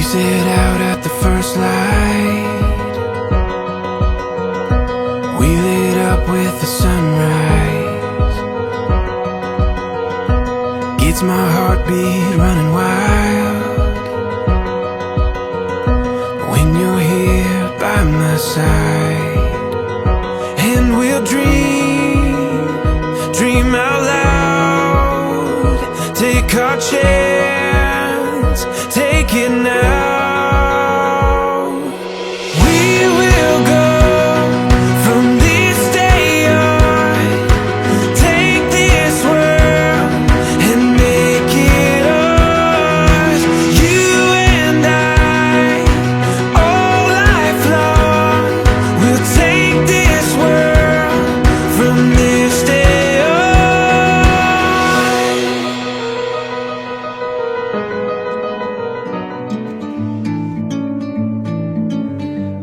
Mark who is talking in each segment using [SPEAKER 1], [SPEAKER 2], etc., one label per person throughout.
[SPEAKER 1] set out at the first light. We lit up with the sunrise. Gets my heartbeat running wild when you're here by my side. And we'll dream out loud. Take our chance, take it now.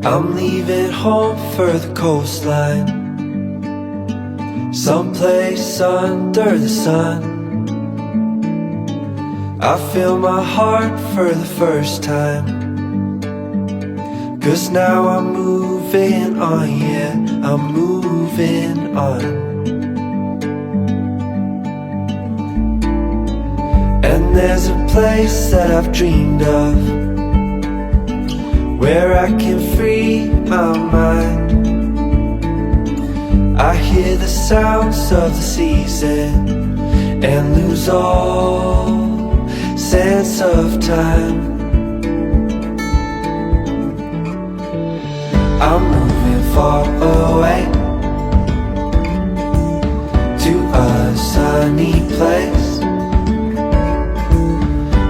[SPEAKER 2] I'm leaving home for the coastline, someplace under the sun. I feel my heart for the first time, 'cause now I'm moving on, yeah, I'm moving on. And there's a place that I've dreamed of, where I can free my mind. I hear the sounds of the season and lose all sense of time. I'm moving far away to a sunny place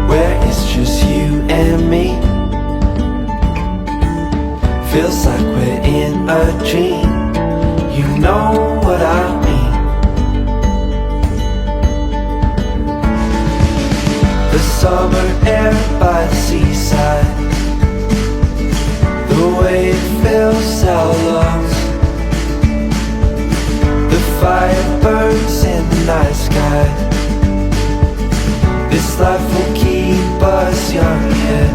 [SPEAKER 2] where it's just you and me. Feels like we're in a dream, you know what I mean. The summer air by the seaside, the way it fills our lungs. The fire burns in the night sky. This life will keep us young, yeah,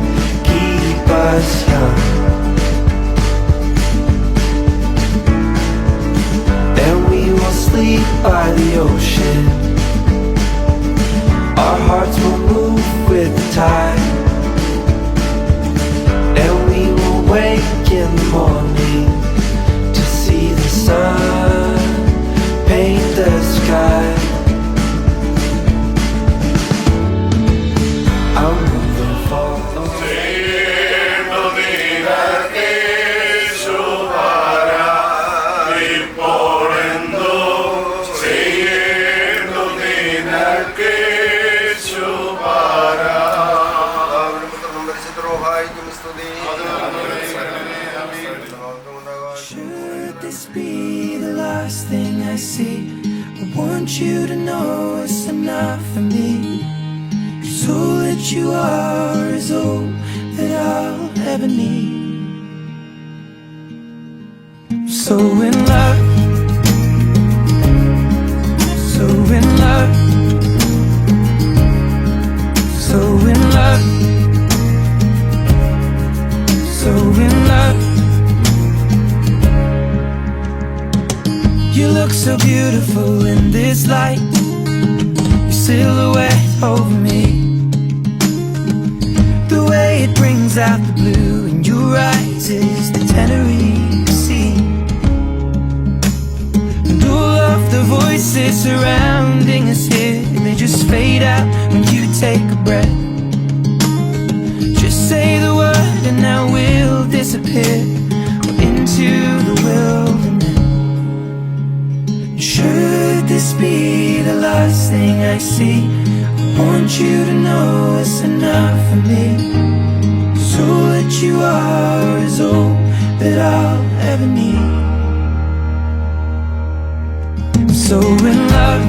[SPEAKER 2] keep us young. Sleep by the ocean, our hearts will move with the tide, and we will wake in the morning to see the sun paint the sky. I'm moving far away. Should this be the last thing I see, I want you to know it's enough for me. 'Cause all that you are is all that I'll ever need. So in love, so in love, so in love, so in love. You look so beautiful in this light, your silhouette over me. The way it brings out the blue in your eyes is the Tenerife Sea. And all of the voices surrounding us here, they just fade out when you take a breath. Just say the word and now we'll disappear into the wilderness. Should this be the last thing I see, I want you to know it's enough for me. 'Cause all that you are is all that I'll ever need. I'm so in love,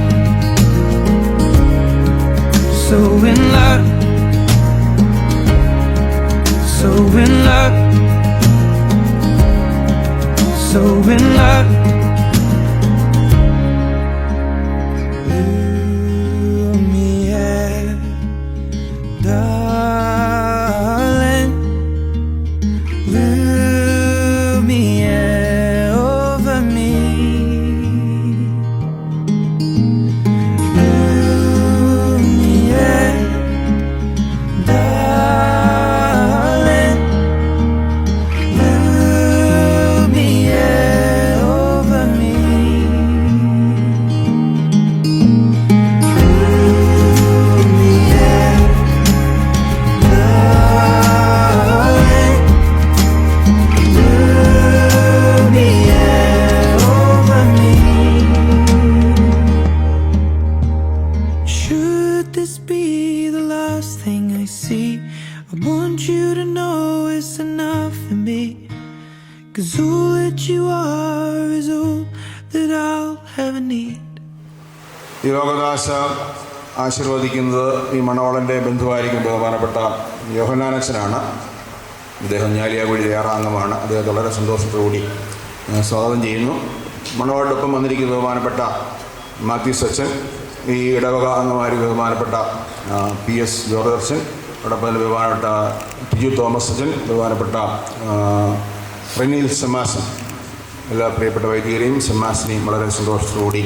[SPEAKER 2] so in love, so in love, so in love. Darling, be the last thing I see. I want you to know it's enough for me. 'Cause all that you are is all that I'll ever need.
[SPEAKER 3] ഈ യോഗദാസ ആശീർവദിക്കുന്നത് ഈ മണവാളൻ്റെ ബന്ധുവായിരിക്കും ബഹുമാനപ്പെട്ട യോഹന്നാനച്ചനാണ്. അദ്ദേഹം ഞാലിയാകുഴി അംഗമാണ്. അദ്ദേഹത്തെ വളരെ സന്തോഷത്തോടുകൂടി സ്വാഗതം ചെയ്യുന്നു. മണവാളോടൊപ്പം വന്നിരിക്കുന്ന ബഹുമാനപ്പെട്ട മാത്യൂസ് അച്ഛൻ, ഈ ഇടവക അംഗമാരി ബഹുമാനപ്പെട്ട PS ജോർജ് അച്ഛൻ, അതോടൊപ്പം തന്നെ ബഹുമാനപ്പെട്ട ടിജു തോമസ് അച്ഛൻ, ബഹുമാനപ്പെട്ട റെനീൽ സെമാസൻ, എല്ലാ പ്രിയപ്പെട്ട വൈദികരെയും സെമാസിനെയും വളരെ സന്തോഷത്തോടുകൂടി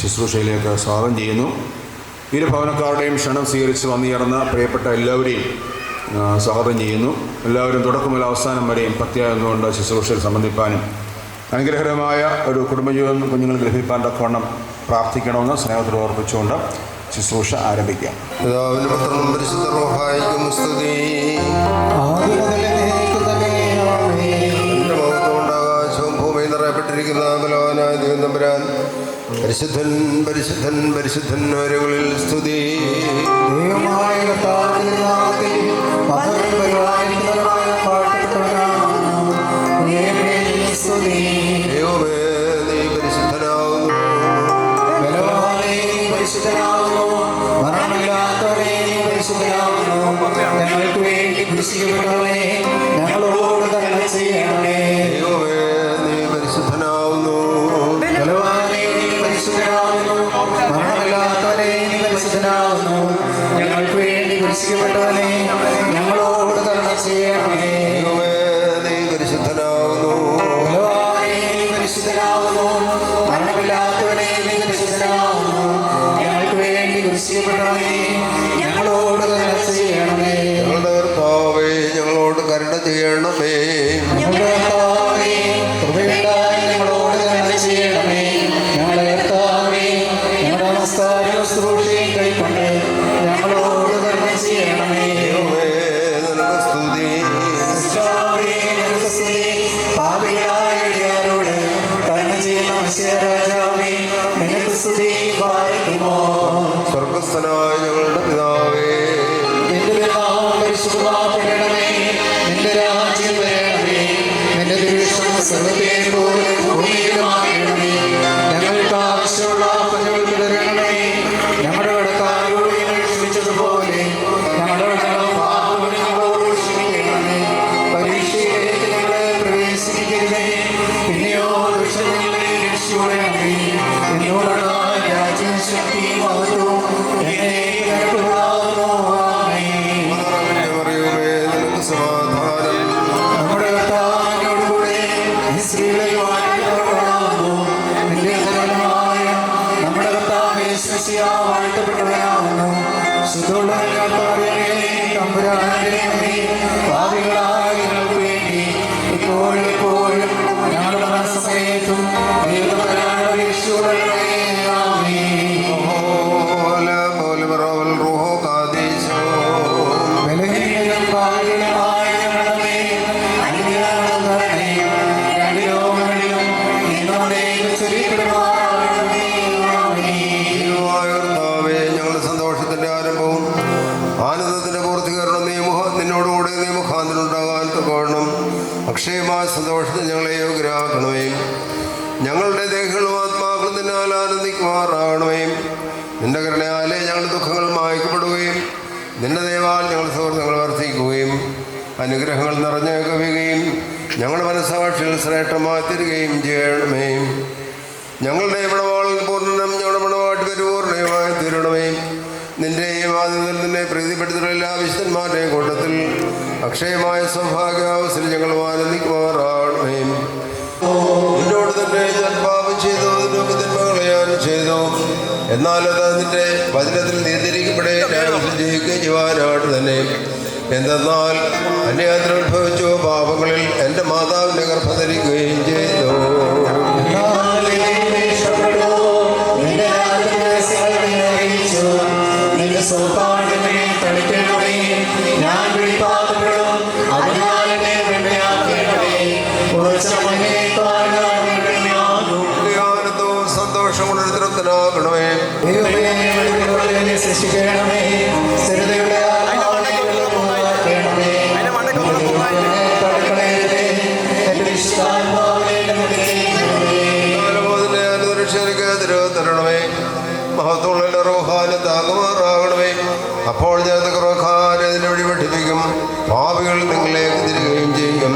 [SPEAKER 3] ശുശ്രൂഷയിലേക്ക് സ്വാഗതം ചെയ്യുന്നു. ഇരു ഭവനക്കാരുടെയും ക്ഷണം സ്വീകരിച്ച് വന്നുചേർന്ന പ്രിയപ്പെട്ട എല്ലാവരെയും സ്വാഗതം ചെയ്യുന്നു. എല്ലാവരും തുടക്കം മുതൽ അവസാനം വരെയും പ്രത്യേകകൊണ്ട് ശുശ്രൂഷയിൽ സംബന്ധിപ്പാനും അനുഗ്രഹകരമായ ഒരു കുടുംബജീവിതം കുഞ്ഞുങ്ങൾക്ക് ലഭിക്കാൻ തക്കവണ്ണം പ്രാർത്ഥിക്കണമെന്ന് സ്നേഹത്തോട് ഓർപ്പിച്ചുകൊണ്ട് ശുശ്രൂഷ ആരംഭിക്കാം.
[SPEAKER 4] പിതാവിനും പുത്രനും പരിശുദ്ധ റൂഹായിക്കും സ്തുതി. എൻ്റെ മഹത്വം ആകാശവും ഭൂമിയിൽ നിറയപ്പെട്ടിരിക്കുന്ന ബലവാനായ ദൈവം തമ്പുരാൻ പരിശുദ്ധൻ പരിശുദ്ധൻ പരിശുദ്ധൻ വരകളിൽ സ്തുതി.
[SPEAKER 5] ദൈവമായ കർത്താവിന്റെ നാമത്തിൽ
[SPEAKER 4] ദൈവമേ നീ പരിശുദ്ധനാകുന്നു.
[SPEAKER 5] ബലവാനേ നീ പരിശുദ്ധനാകുന്നു, മരണമില്ലാത്തവനേ നീ പരിശുദ്ധനാകുന്നു. ഞങ്ങൾക്ക് വേണ്ടി കുരിശിക്കപ്പെട്ടവനേ ഞങ്ങളോട് കരുണ ചെയ്യണമേ.
[SPEAKER 4] ദൈവമേ നീ പരിശുദ്ധനാകുന്നു.
[SPEAKER 5] ബലവാനേ നീ പരിശുദ്ധനാകുന്നു, മരണമില്ലാത്തവനേ നീ പരിശുദ്ധനാകുന്നു. ഞങ്ങൾക്ക് വേണ്ടി കുരിശിക്കപ്പെട്ടവനേ ഞങ്ങളോട് കരുണ ചെയ്യണമേ.
[SPEAKER 4] ദൈവമേ നീ പരിശുദ്ധനാകുന്നു.
[SPEAKER 5] ബലവാനേ നീ പരിശുദ്ധനാകുന്നു, മരണമില്ലാത്തവനേ നീ പരിശുദ്ധനാകുന്നു. ഞങ്ങൾക്ക് വേണ്ടി കുരിശിക്കപ്പെട്ടവനേ ഞങ്ങളോട് കരുണ ചെയ്യണമേ.
[SPEAKER 4] ഞങ്ങളുടെ കർത്താവേ ഞങ്ങളോട് കരുണ ചെയ്യണമേ.
[SPEAKER 5] ഞങ്ങളുടെ കർത്താവേ കൃപയുണ്ടായി ഞങ്ങളോട് കരുണ ചെയ്യണമേ. ഞങ്ങളുടെ കർത്താവേ ഞങ്ങളുടെ നമസ്കാരവും ശുശ്രൂഷയും കൈക്കൊണ്ട് ഞങ്ങളോട് കരുണ ചെയ്യണമേ.
[SPEAKER 4] ദൈവമേ നിനക്ക് സ്തുതി.
[SPEAKER 5] കർത്താവേ, ഞങ്ങൾക്ക് സ്തുതി. പാപികളായ അടിയാരോട് കരുണ ചെയ്യുന്ന മനുഷ്യരാജാവേ നിനക്ക് സ്തുതി. പാലിക്കുമോ
[SPEAKER 4] സ്വർഗസ്ഥനായ ഞങ്ങളുടെ പിതാവേ,
[SPEAKER 5] നിന്റെ നാമം പരിശുദ്ധമാക്കണമേ. നിന്റെ രാജ്യം വരണമേ. നിന്റെ തിരുവിഷ്ടം സ്വർഗ്ഗത്തിലെ പോലെ ഭൂമിയിലുമാകണമേ. ഞങ്ങൾക്ക് ആവശ്യമുള്ള ഞങ്ങൾക്ക് തരണമേ. ഞങ്ങളുടെ കടക്കാരോട് ഞങ്ങൾ ക്ഷമിച്ചതുപോലെ ഞങ്ങളുടെ പാപങ്ങൾ ഞങ്ങളോട് ക്ഷമിക്കണമേ. പരീക്ഷയിലേക്ക് ഞങ്ങളെ പ്രവേശിപ്പിക്കരുതേ, പിന്നെയോ ദുഷ്ടങ്ങളെ രക്ഷിക്കണമേ. എന്നോടുള്ള രാജ്യം ശക്തിയും മഹത്വവും എന്നേക്കുമുള്ളതാകുന്നു. ആമേൻ.
[SPEAKER 4] മറിയമേ നിനക്ക് സമാധാനം.
[SPEAKER 5] നമ്മുടെ കർത്താവിനോടുകൂടെ സ്ത്രീകളിൽ വാഴ്ത്തപ്പെട്ടവനാകുന്നു. നിന്റെ ഉദരമായ നമ്മുടെ കർത്താവ് യേശുമിശിഹ വാഴ്ത്തപ്പെട്ടവനാകുന്നു. ശുദ്ധമുള്ള കർത്താവേ, തമ്പുരാന്റെ അമ്മേ, പാപികളായ ഞങ്ങൾക്ക് വേണ്ടി ഇപ്പോഴും എപ്പോഴും ഞങ്ങളുടെ മരണസമയത്തും ദൈവതമ്പുരാനോട് അപേക്ഷിച്ചുകൊള്ളണമേ. ആമേൻ.
[SPEAKER 4] പോലെ പോലെ പറവൽ റൂഹോ കാദീശോ.
[SPEAKER 5] ബലഹീനരും പാപികളുമായ ഞങ്ങളുടെ മേൽ അനുഗ്രഹവും കരുണയും രണ്ട് ലോകങ്ങളിലും എന്നോടേക്ക് ചൊരിയപ്പെടുമാറാകണമേ. ആമേൻ.
[SPEAKER 4] ദൈവമായ കർത്താവേ ഞങ്ങളുടെ സന്തോഷത്തിന്റെ ആരംഭവും ആനന്ദത്തിന്റെ പൂർത്തീകരണം നിന്നോടുകൂടെ നീ മുഖാന്തരമുണ്ടാകാൻ തക്കവണ്ണം അക്ഷയമായ സന്തോഷത്തിന് ഞങ്ങളെ യോഗ്യരാക്കണമേ. ഞങ്ങളുടെ ദേഹങ്ങളും ആത്മാക്കളും നിന്നാൽ ആനന്ദിക്കുമാറാകണമേ. നിന്റെ കരുണയാലേ ഞങ്ങളുടെ ദുഃഖങ്ങൾ മായ്ക്കപ്പെടുകയും നിന്റെ ദയവാൽ ഞങ്ങളുടെ സുഹൃത്തുക്കൾ വർദ്ധിക്കുകയും അനുഗ്രഹങ്ങൾ നിറഞ്ഞു കവിയുകയും ഞങ്ങളുടെ മനസ്സാക്ഷികൾ ശ്രേഷ്ഠമായി തീരുകയും ചെയ്യണമേ. ഞങ്ങളുടെ മണവാളിൽ പൂർണ്ണനും ഞങ്ങളുടെ മണവാട്ടി പരിപൂർണയുമായി തീരണമേ. നിന്റെ ആദ്യത്തിൽ നിന്നെ പ്രീതിപ്പെടുത്തുന്ന എല്ലാ വിശുദ്ധന്മാരുടെയും കൂട്ടത്തിൽ അക്ഷയമായ സൗഭാഗ്യാവസ്ഥയിൽ ഞങ്ങൾ ആനന്ദിക്കുമാറാകണമേ. നിന്നോട് തന്നെ ഞാൻ പാപം ചെയ്തു, നിന്റെ തിന്മകളെ ഞാൻ ചെയ്തു. എന്നാൽ അത് നിന്റെ വചനത്തിൽ നീതിരിക്കപ്പെടെ ജയിക്കുകയും ചെയ്യുവാനായിട്ട് തന്നെ. എന്തെന്നാൽ അന്യാത്ര ഉത്ഭവിച്ചു പാപങ്ങളിൽ എൻ്റെ മാതാവിൻ്റെ ഗർഭം ധരിക്കുകയും ചെയ്തു. സന്തോഷം കൊണ്ട് തൃപ്തനാകണമേ.
[SPEAKER 5] ശിക്ഷിക്കണമേ.
[SPEAKER 4] താകുമാറാകണമേ. അപ്പോൾ ഞാൻ കുറവക്കാരെ അതിൻ്റെ വഴി പഠിപ്പിക്കും, പാപികൾ നിങ്ങളിലേക്ക് തിരികുകയും ചെയ്യും.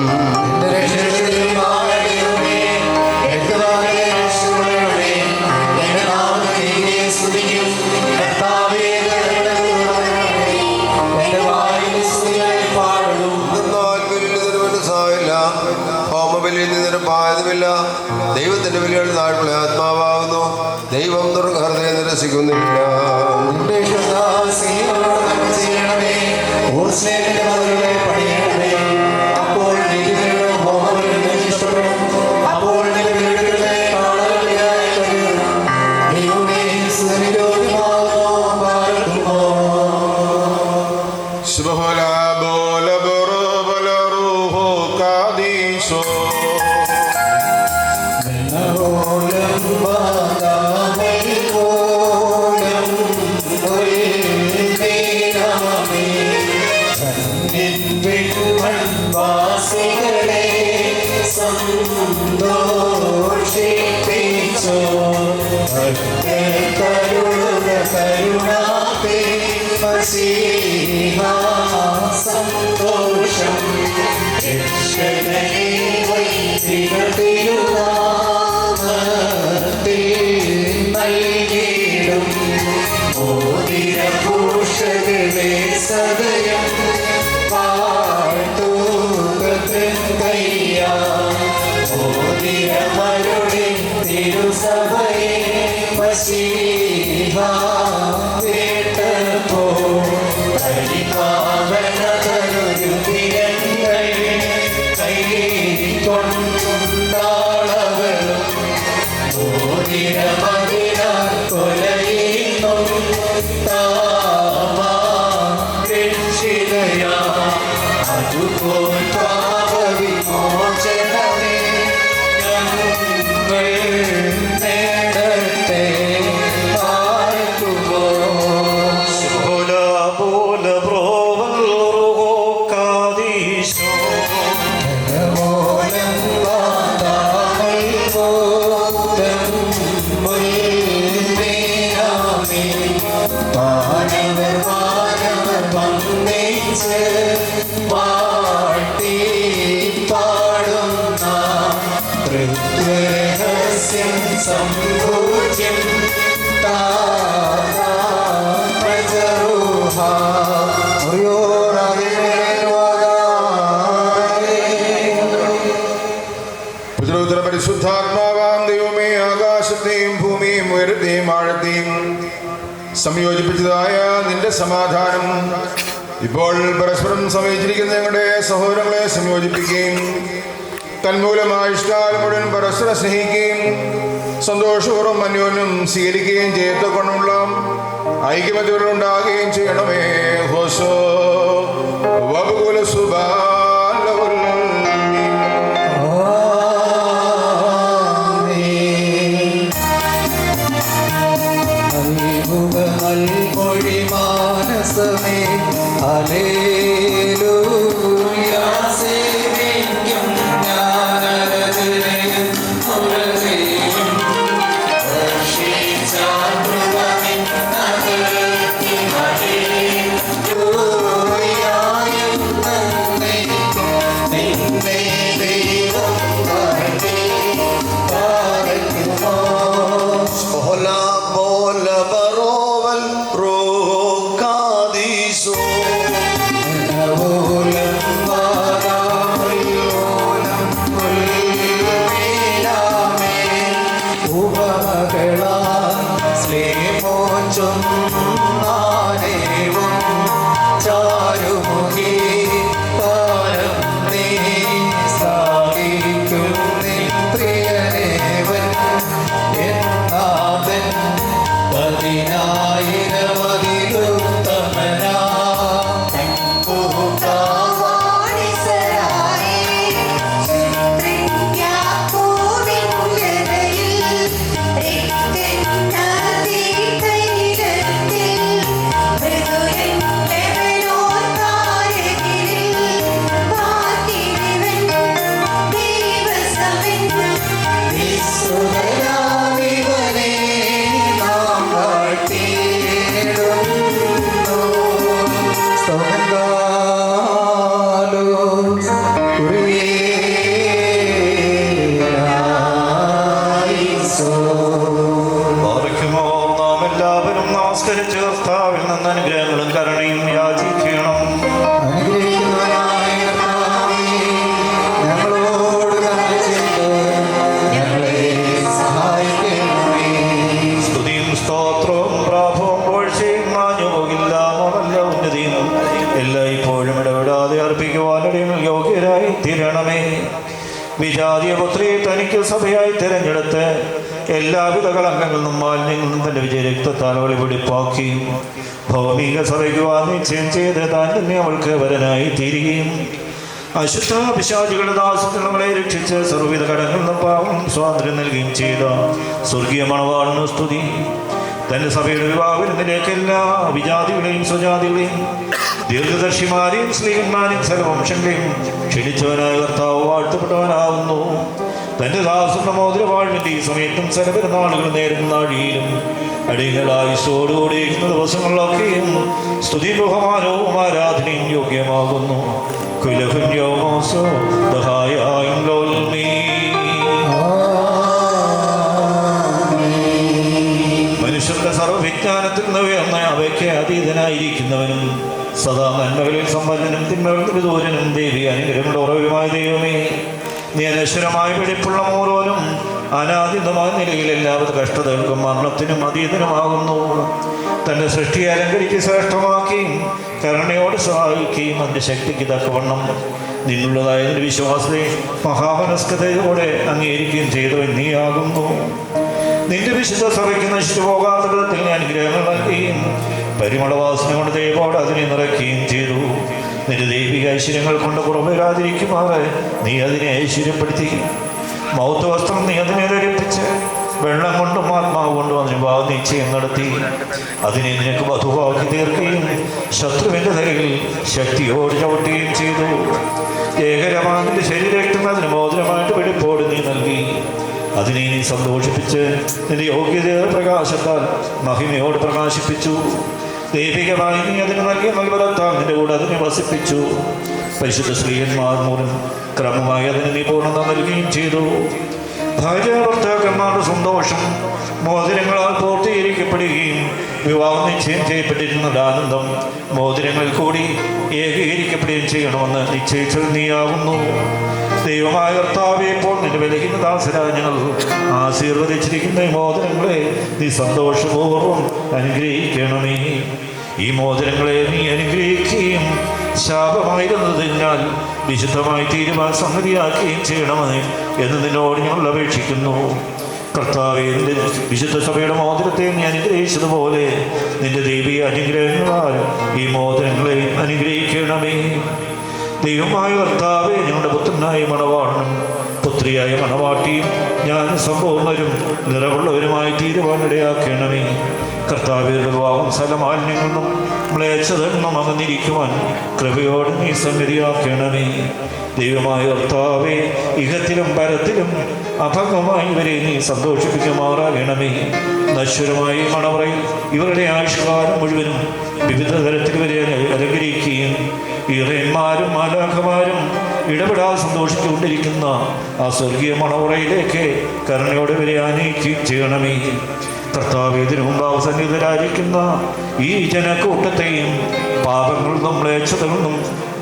[SPEAKER 4] ഹോമബലിയിൽ നിന്നൊരു പായതുമില്ല. ദൈവത്തിന്റെ ബലികൾ താഴ്മയുള്ള ആത്മാവാകുന്നു. ദൈവം ഹൃദയം നിരസിക്കുന്നില്ല.
[SPEAKER 5] സന്തോഷം നൽകിയിടും മോതിരഭൂഷകളെ സദയം പാട്ടുകയ്യ മോതിരമരുടെ തിരുസഭയെ മസീഹാ വേട്ടപ്പോ പരിപാവനതരൊരു തിരങ്ങൾ കൈകൊണ്ടാളവളും മോതിരമതിനാൽ കൊലയുന്നു താമാക്ഷിതയാ അതുപോൽ പാപവിമോചനമേ ഞങ്ങൾ നേടട്ടെ. സംഭൂജ്യം
[SPEAKER 3] പുത്രോത്തര പരിശുദ്ധാത്മാവാം ദൈവമേ, ആകാശത്തെയും ഭൂമിയും ഉയരത്തെയും ആഴത്തെയും സംയോജിപ്പിച്ചതായ നിന്റെ സമാധാനം ഇപ്പോൾ പരസ്പരം സമയിച്ചിരിക്കുന്ന ഞങ്ങളുടെ സഹോദരങ്ങളെ സംയോജിപ്പിക്കുകയും തന്മൂലമായ ഇഷ്ടാൽ മുഴുവൻ പരസ്പരം സ്നേഹിക്കുകയും സന്തോഷപൂർവ്വം അന്യോന്യം സ്വീകരിക്കുകയും ചെയ്യത്തക്കൊണ്ടുള്ള ഐക്യമത്യങ്ങളുണ്ടാകുകയും ചെയ്യണമേ. ഹോസോ വബുകുല സുബാലവുൽ
[SPEAKER 5] മൊഴി മാനസമേ ഹല്ലേലൂയാ സേവിക്കും ഞാനരതിനെയും മുരളിയും രക്ഷിച്ചാമൃതമിൻ നഗരത്തി ഹല്ലേലൂയായും നന്ദിക്കും നിന്നെ ദൈവം വാഴ്ത്തി പാർക്കുമോ. ചാരുമുഖി പാരം നീ സാധിക്കും പ്രിയനേവൻ എന്നാഥൻ 10,000 ും
[SPEAKER 6] അനുഗ്രഹങ്ങളും കരുണയും യാചിക്കണം. സ്തുതിയും സ്തോത്രവും പ്രാഭവും പോഴ്ചയും മാഞ്ഞു പോകില്ല. മമല്ല ഉന്നതിയും എല്ലായ്പ്പോഴും ഇടപെടാതെ അർപ്പിക്കുവാനും യോഗ്യരായി തീരണമേ. വിജാതീയ പുത്രിയെ തനിക്ക് സഭയായി തിരഞ്ഞെടുത്ത് എല്ലാവിധ കളങ്കങ്ങളിലും മാലിന്യങ്ങളും തൻ്റെ വിജയരക്തത്താൽ വെളിപിടിപ്പാക്കി ഭൗമിക സഭയ്ക്ക് നിശ്ചയം ചെയ്ത് താൻ തന്നെ അവൾക്ക് വരനായി തീരുകയും അശുദ്ധ പിശാചുകളുടെ ദാസങ്ങളെ രക്ഷിച്ച് സർവ്വവിധ കടങ്ങളിൽ പാവം സ്വാതന്ത്ര്യം നൽകുകയും ചെയ്ത സ്വർഗീയ മണവാളിന് സ്തുതി. തൻ്റെ സഭയുടെ വിവാഹത്തിലേക്ക് എല്ലാ വിജാതികളെയും സ്വജാതികളെയും ദീർഘദർശിമാരെയും സ്ത്രീകന്മാരെയും സർവവംശങ്ങളെയും ക്ഷണിച്ചവനായ കർത്താവ് വാഴ്ത്തപ്പെട്ടവനാകുന്നു. തൻ്റെ ദാസന്റെ മോതിരവാഴ്വിൻ്റെ ഈ സമയത്തും സകലപെരുന്നാളുകൾ നേരുന്ന നാഴിയിലും അടിയങ്ങളായുസോടുകൂടിയിരിക്കുന്ന ദിവസങ്ങളിലൊക്കെയും സ്തുതി ബഹുമാനവും ആരാധനയും യോഗ്യമാകുന്നു. മനുഷ്യന്റെ സർവ്വവിജ്ഞാനത്തിൽ നിന്ന് ഉയർന്ന അവയ്ക്ക് അതീതനായിരിക്കുന്നവനും സദാ നന്മകളിൽ സമ്പന്നനും തിന്മകളിൽ വിദൂരനും ദേവി അനുഗ്രഹങ്ങളുടെ ഉറവിലുമായ ദൈവമേ, നീ അനശ്വരമായ വെടിപ്പുള്ള ഓരോനും അനാദിതമായ നിലയിൽ എല്ലാവിധ കഷ്ടതകൾക്കും മരണത്തിനും അതീതനുമാകുന്നു. തൻ്റെ സൃഷ്ടിയെ അലങ്കരിച്ച് ശ്രേഷ്ഠമാക്കുകയും കരുണയോട് സഹായിക്കുകയും അതിൻ്റെ ശക്തിക്ക് തക്കവണ്ണം നിന്നുള്ളതായ നിന്റെ വിശ്വാസത്തെ മഹാമനസ്കതയോടെ അംഗീകരിക്കുകയും ചെയ്തവൻ നീയാകുന്നു. നിന്റെ വിശുദ്ധ സഭയ്ക്ക് നശിച്ചു പോകാത്ത വിധത്തിൽ നീ അനുഗ്രഹങ്ങൾ നൽകുകയും പരിമളവാസന കൊണ്ട് ദൈവോട് അതിനെ നിറയ്ക്കുകയും ചെയ്തു. നിന്റെ ദൈവിക ഐശ്വര്യങ്ങൾ കൊണ്ട് കുറവില്ലാതിരിക്കുമാറ് നീ അതിനെ ഐശ്വര്യപ്പെടുത്തി. മൗത്ത് വസ്ത്രം നീ അതിനെ ധരിപ്പിച്ച് വെള്ളം കൊണ്ടും ആത്മാവ് കൊണ്ടും അതിന് വിവാഹ നിശ്ചയം നടത്തി അതിനെ നിനക്ക് വധുവാക്കി തീർക്കുകയും ശത്രുവിൻ്റെ തലയിൽ ശക്തിയോട് ചവിട്ടുകയും ചെയ്തു. ഏകരമാതിൻ്റെ ശരീരത്തിൽ അതിന് മോതിരമായിട്ട് വെടിപ്പോട് നീ നൽകി. അതിനെ നീ സന്തോഷിപ്പിച്ച് നിന്റെ യോഗ്യതയുടെ പ്രകാശത്താൽ മഹിമയോട് പ്രകാശിപ്പിച്ചു. ദൈവികമായി നീ അതിന് നൽകിയ നൽകത്താൽ നിന്റെ കൂടെ അതിനെ വസിപ്പിച്ചു. പരിശുദ്ധ സ്ത്രീയന്മാർ മൂലം ക്രമമായി അതിന് നീ പൂർണ്ണത നൽകുകയും ചെയ്തു. ഭാര്യ ഭർത്താക്കന്മാരുടെ സന്തോഷം മോതിരങ്ങളാൽ പൂർത്തീകരിക്കപ്പെടുകയും വിവാഹം നിശ്ചയം ചെയ്യപ്പെട്ടിരുന്ന ആനന്ദം മോതിരങ്ങളിൽ കൂടി ഏകീകരിക്കപ്പെടുകയും ചെയ്യണമെന്ന് നിശ്ചയിച്ചത് നീയാവുന്നു. ദൈവമായ കർത്താവേ, ഇപ്പോൾ നിന്റെ ബലഹീന ദാസരായ ഞങ്ങൾ ആശീർവദിച്ചിരിക്കുന്ന ഈ മോതിരങ്ങളെ നീ സന്തോഷപൂർവ്വം അനുഗ്രഹിക്കണമേ. ഈ മോതിരങ്ങളെ നീ അനുഗ്രഹിക്കുകയും ശാപമായിരുന്നതിനാൽ വിശുദ്ധമായി തീരുമാന സംഗതിയാക്കുകയും ചെയ്യണമേ എന്ന് നിന്നോട് ഞങ്ങൾ അപേക്ഷിക്കുന്നു. കർത്താവേ, നിന്റെ വിശുദ്ധ സഭയുടെ മോതിരത്തെ നീ അനുഗ്രഹിച്ചതുപോലെ നിന്റെ ദൈവീയ അനുഗ്രഹങ്ങളാൽ ഈ മോതിരങ്ങളെ അനുഗ്രഹിക്കണമേ. ദൈവമായ കർത്താവേ, ഞങ്ങളുടെ പുത്രനായ മണവാളനും പുത്രിയായ മണവാട്ടിയും ഞാൻ സമ്പൂർണ്ണരും നിറവുള്ളവരുമായി തീരുവാനിടയാക്കണമേ. കർത്താവിയുടെ വിവാഹം സ്ഥലമാലിന്യങ്ങളും മ്ലേച്ഛതകളും അകന്നിരിക്കുവാൻ കൃപയോട് നീ സംഗതിയാക്കണമേ. ദൈവമായ കർത്താവേ, ഇഹത്തിലും പരത്തിലും അഭംഗമായി ഇവരെ നീ സന്തോഷിപ്പിക്കുമാറാകണമേ. നശ്വരമായി മണവറയിൽ ഇവരുടെ ആയുഷ്കാലം മുഴുവനും വിവിധ തരത്തിൽ ഇവരെ അലങ്കരിക്കുകയും ഇറയന്മാരും മാലാഖമാരും ഇടപെടാതെ സന്തോഷിച്ചുകൊണ്ടിരിക്കുന്ന ആ സ്വർഗീയ മണവറയിലേക്ക് കരുണയോടെ ഇവരെ ആനയിക്കുകയും ചെയ്യണമേ. കർത്താവ്, ഇതിനു മുമ്പ് അവസന്നിധരായിരിക്കുന്ന ഈ ജനക്കൂട്ടത്തെയും പാപങ്ങളിൽ നിന്നും മ്ലേച്ഛതകളിൽ നിന്നും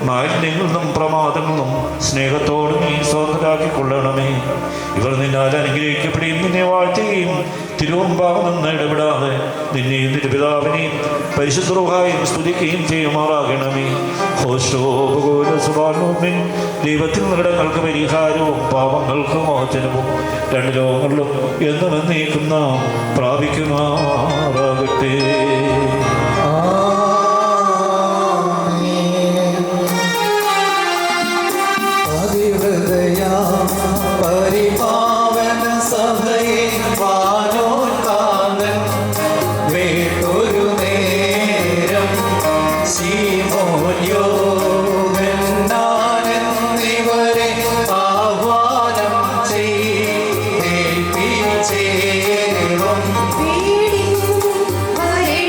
[SPEAKER 6] മാലിന്യങ്ങളിൽ നിന്നും പ്രമാദങ്ങളിൽ നിന്നും സ്നേഹത്തോട് നീ സ്വതന്ത്രരാക്കിക്കൊള്ളണമേ. ഇവർ നിന്നാൽ അനുഗ്രഹിക്കപ്പെടുകയും നിന്നെ വാഴ്ത്തുകയും തിരുവമ്പാകം നിന്ന് ഇടപെടാതെ നിന്നെയും നിന്റെ പിതാവിനെയും പരിശുദ്ധ റൂഹായും സ്തുതിക്കുകയും ചെയ്യുമാറാകണമേ. ഹോശോപകൂലസുബാനോമിൻ. ദൈവത്തിൽ നിടങ്ങൾക്ക് പരിഹാരവും പാപങ്ങൾക്ക് മോചനവും രണ്ട് ലോകങ്ങളിലും എന്നും എന്നേക്കുന്ന പ്രാപിക്കുമാറാകട്ടെ.
[SPEAKER 5] പരിപാവന സഭയെ വാനോൽക്കാലൻ വേട്ടൊരു നേരം ശീമോന്യോവെന്നാനെന്നിവരെ ആഹ്വാനം ചെയ്തേൽപ്പിച്ചേരും.
[SPEAKER 7] വരേ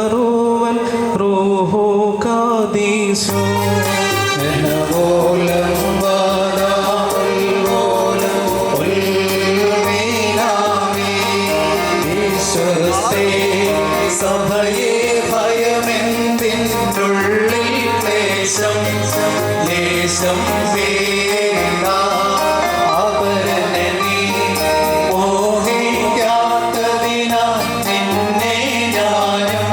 [SPEAKER 7] കറുവൻ റൂഹോ കാദീശോ
[SPEAKER 5] എന്നപോലം വാദാവൽവോലം ഉൽമീനാമേ. വിശ്വസ്തേ സഭയെ ഭയമെന്തിനുള്ളിൽ ലേശം ലേശം വേണ്ട. അപരനെ നീ മോഹിക്കാത്തതിനാൽ നിന്നെ ഞാനും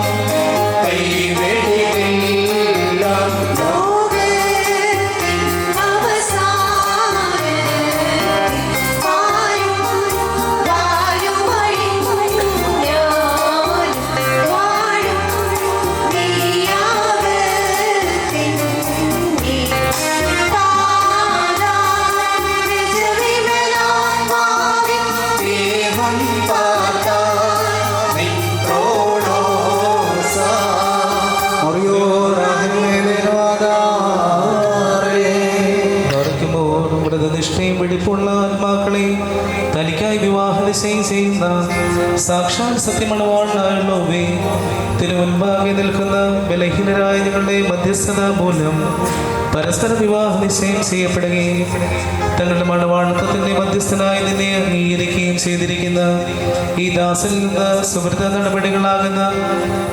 [SPEAKER 5] കൈവെടിയില്ല.
[SPEAKER 7] വ്രതനിഷ്ഠയും വെടിപ്പുള്ള ആത്മാക്കളെ തനിക്കായി വിവാഹ നിശ്ചയം ചെയ്യുന്ന സാക്ഷാൽ സത്യമണവാളായുള്ളവേ, തിരുമുൻപാകെ നിൽക്കുന്ന ബലഹീനരായ നിങ്ങളുടെ മധ്യസ്ഥത മൂലം പരസ്പര വിവാഹ നിശ്ചയം ചെയ്യപ്പെടുകയും തങ്ങളുടെ മണവാളത്വത്തിന്റെ മധ്യസ്ഥനായി നിന്നെ അംഗീകരിക്കുകയും ചെയ്തിരിക്കുന്ന ഈ ദാസനിൽ നിന്ന് സുഹൃത നടപടികളാകുന്ന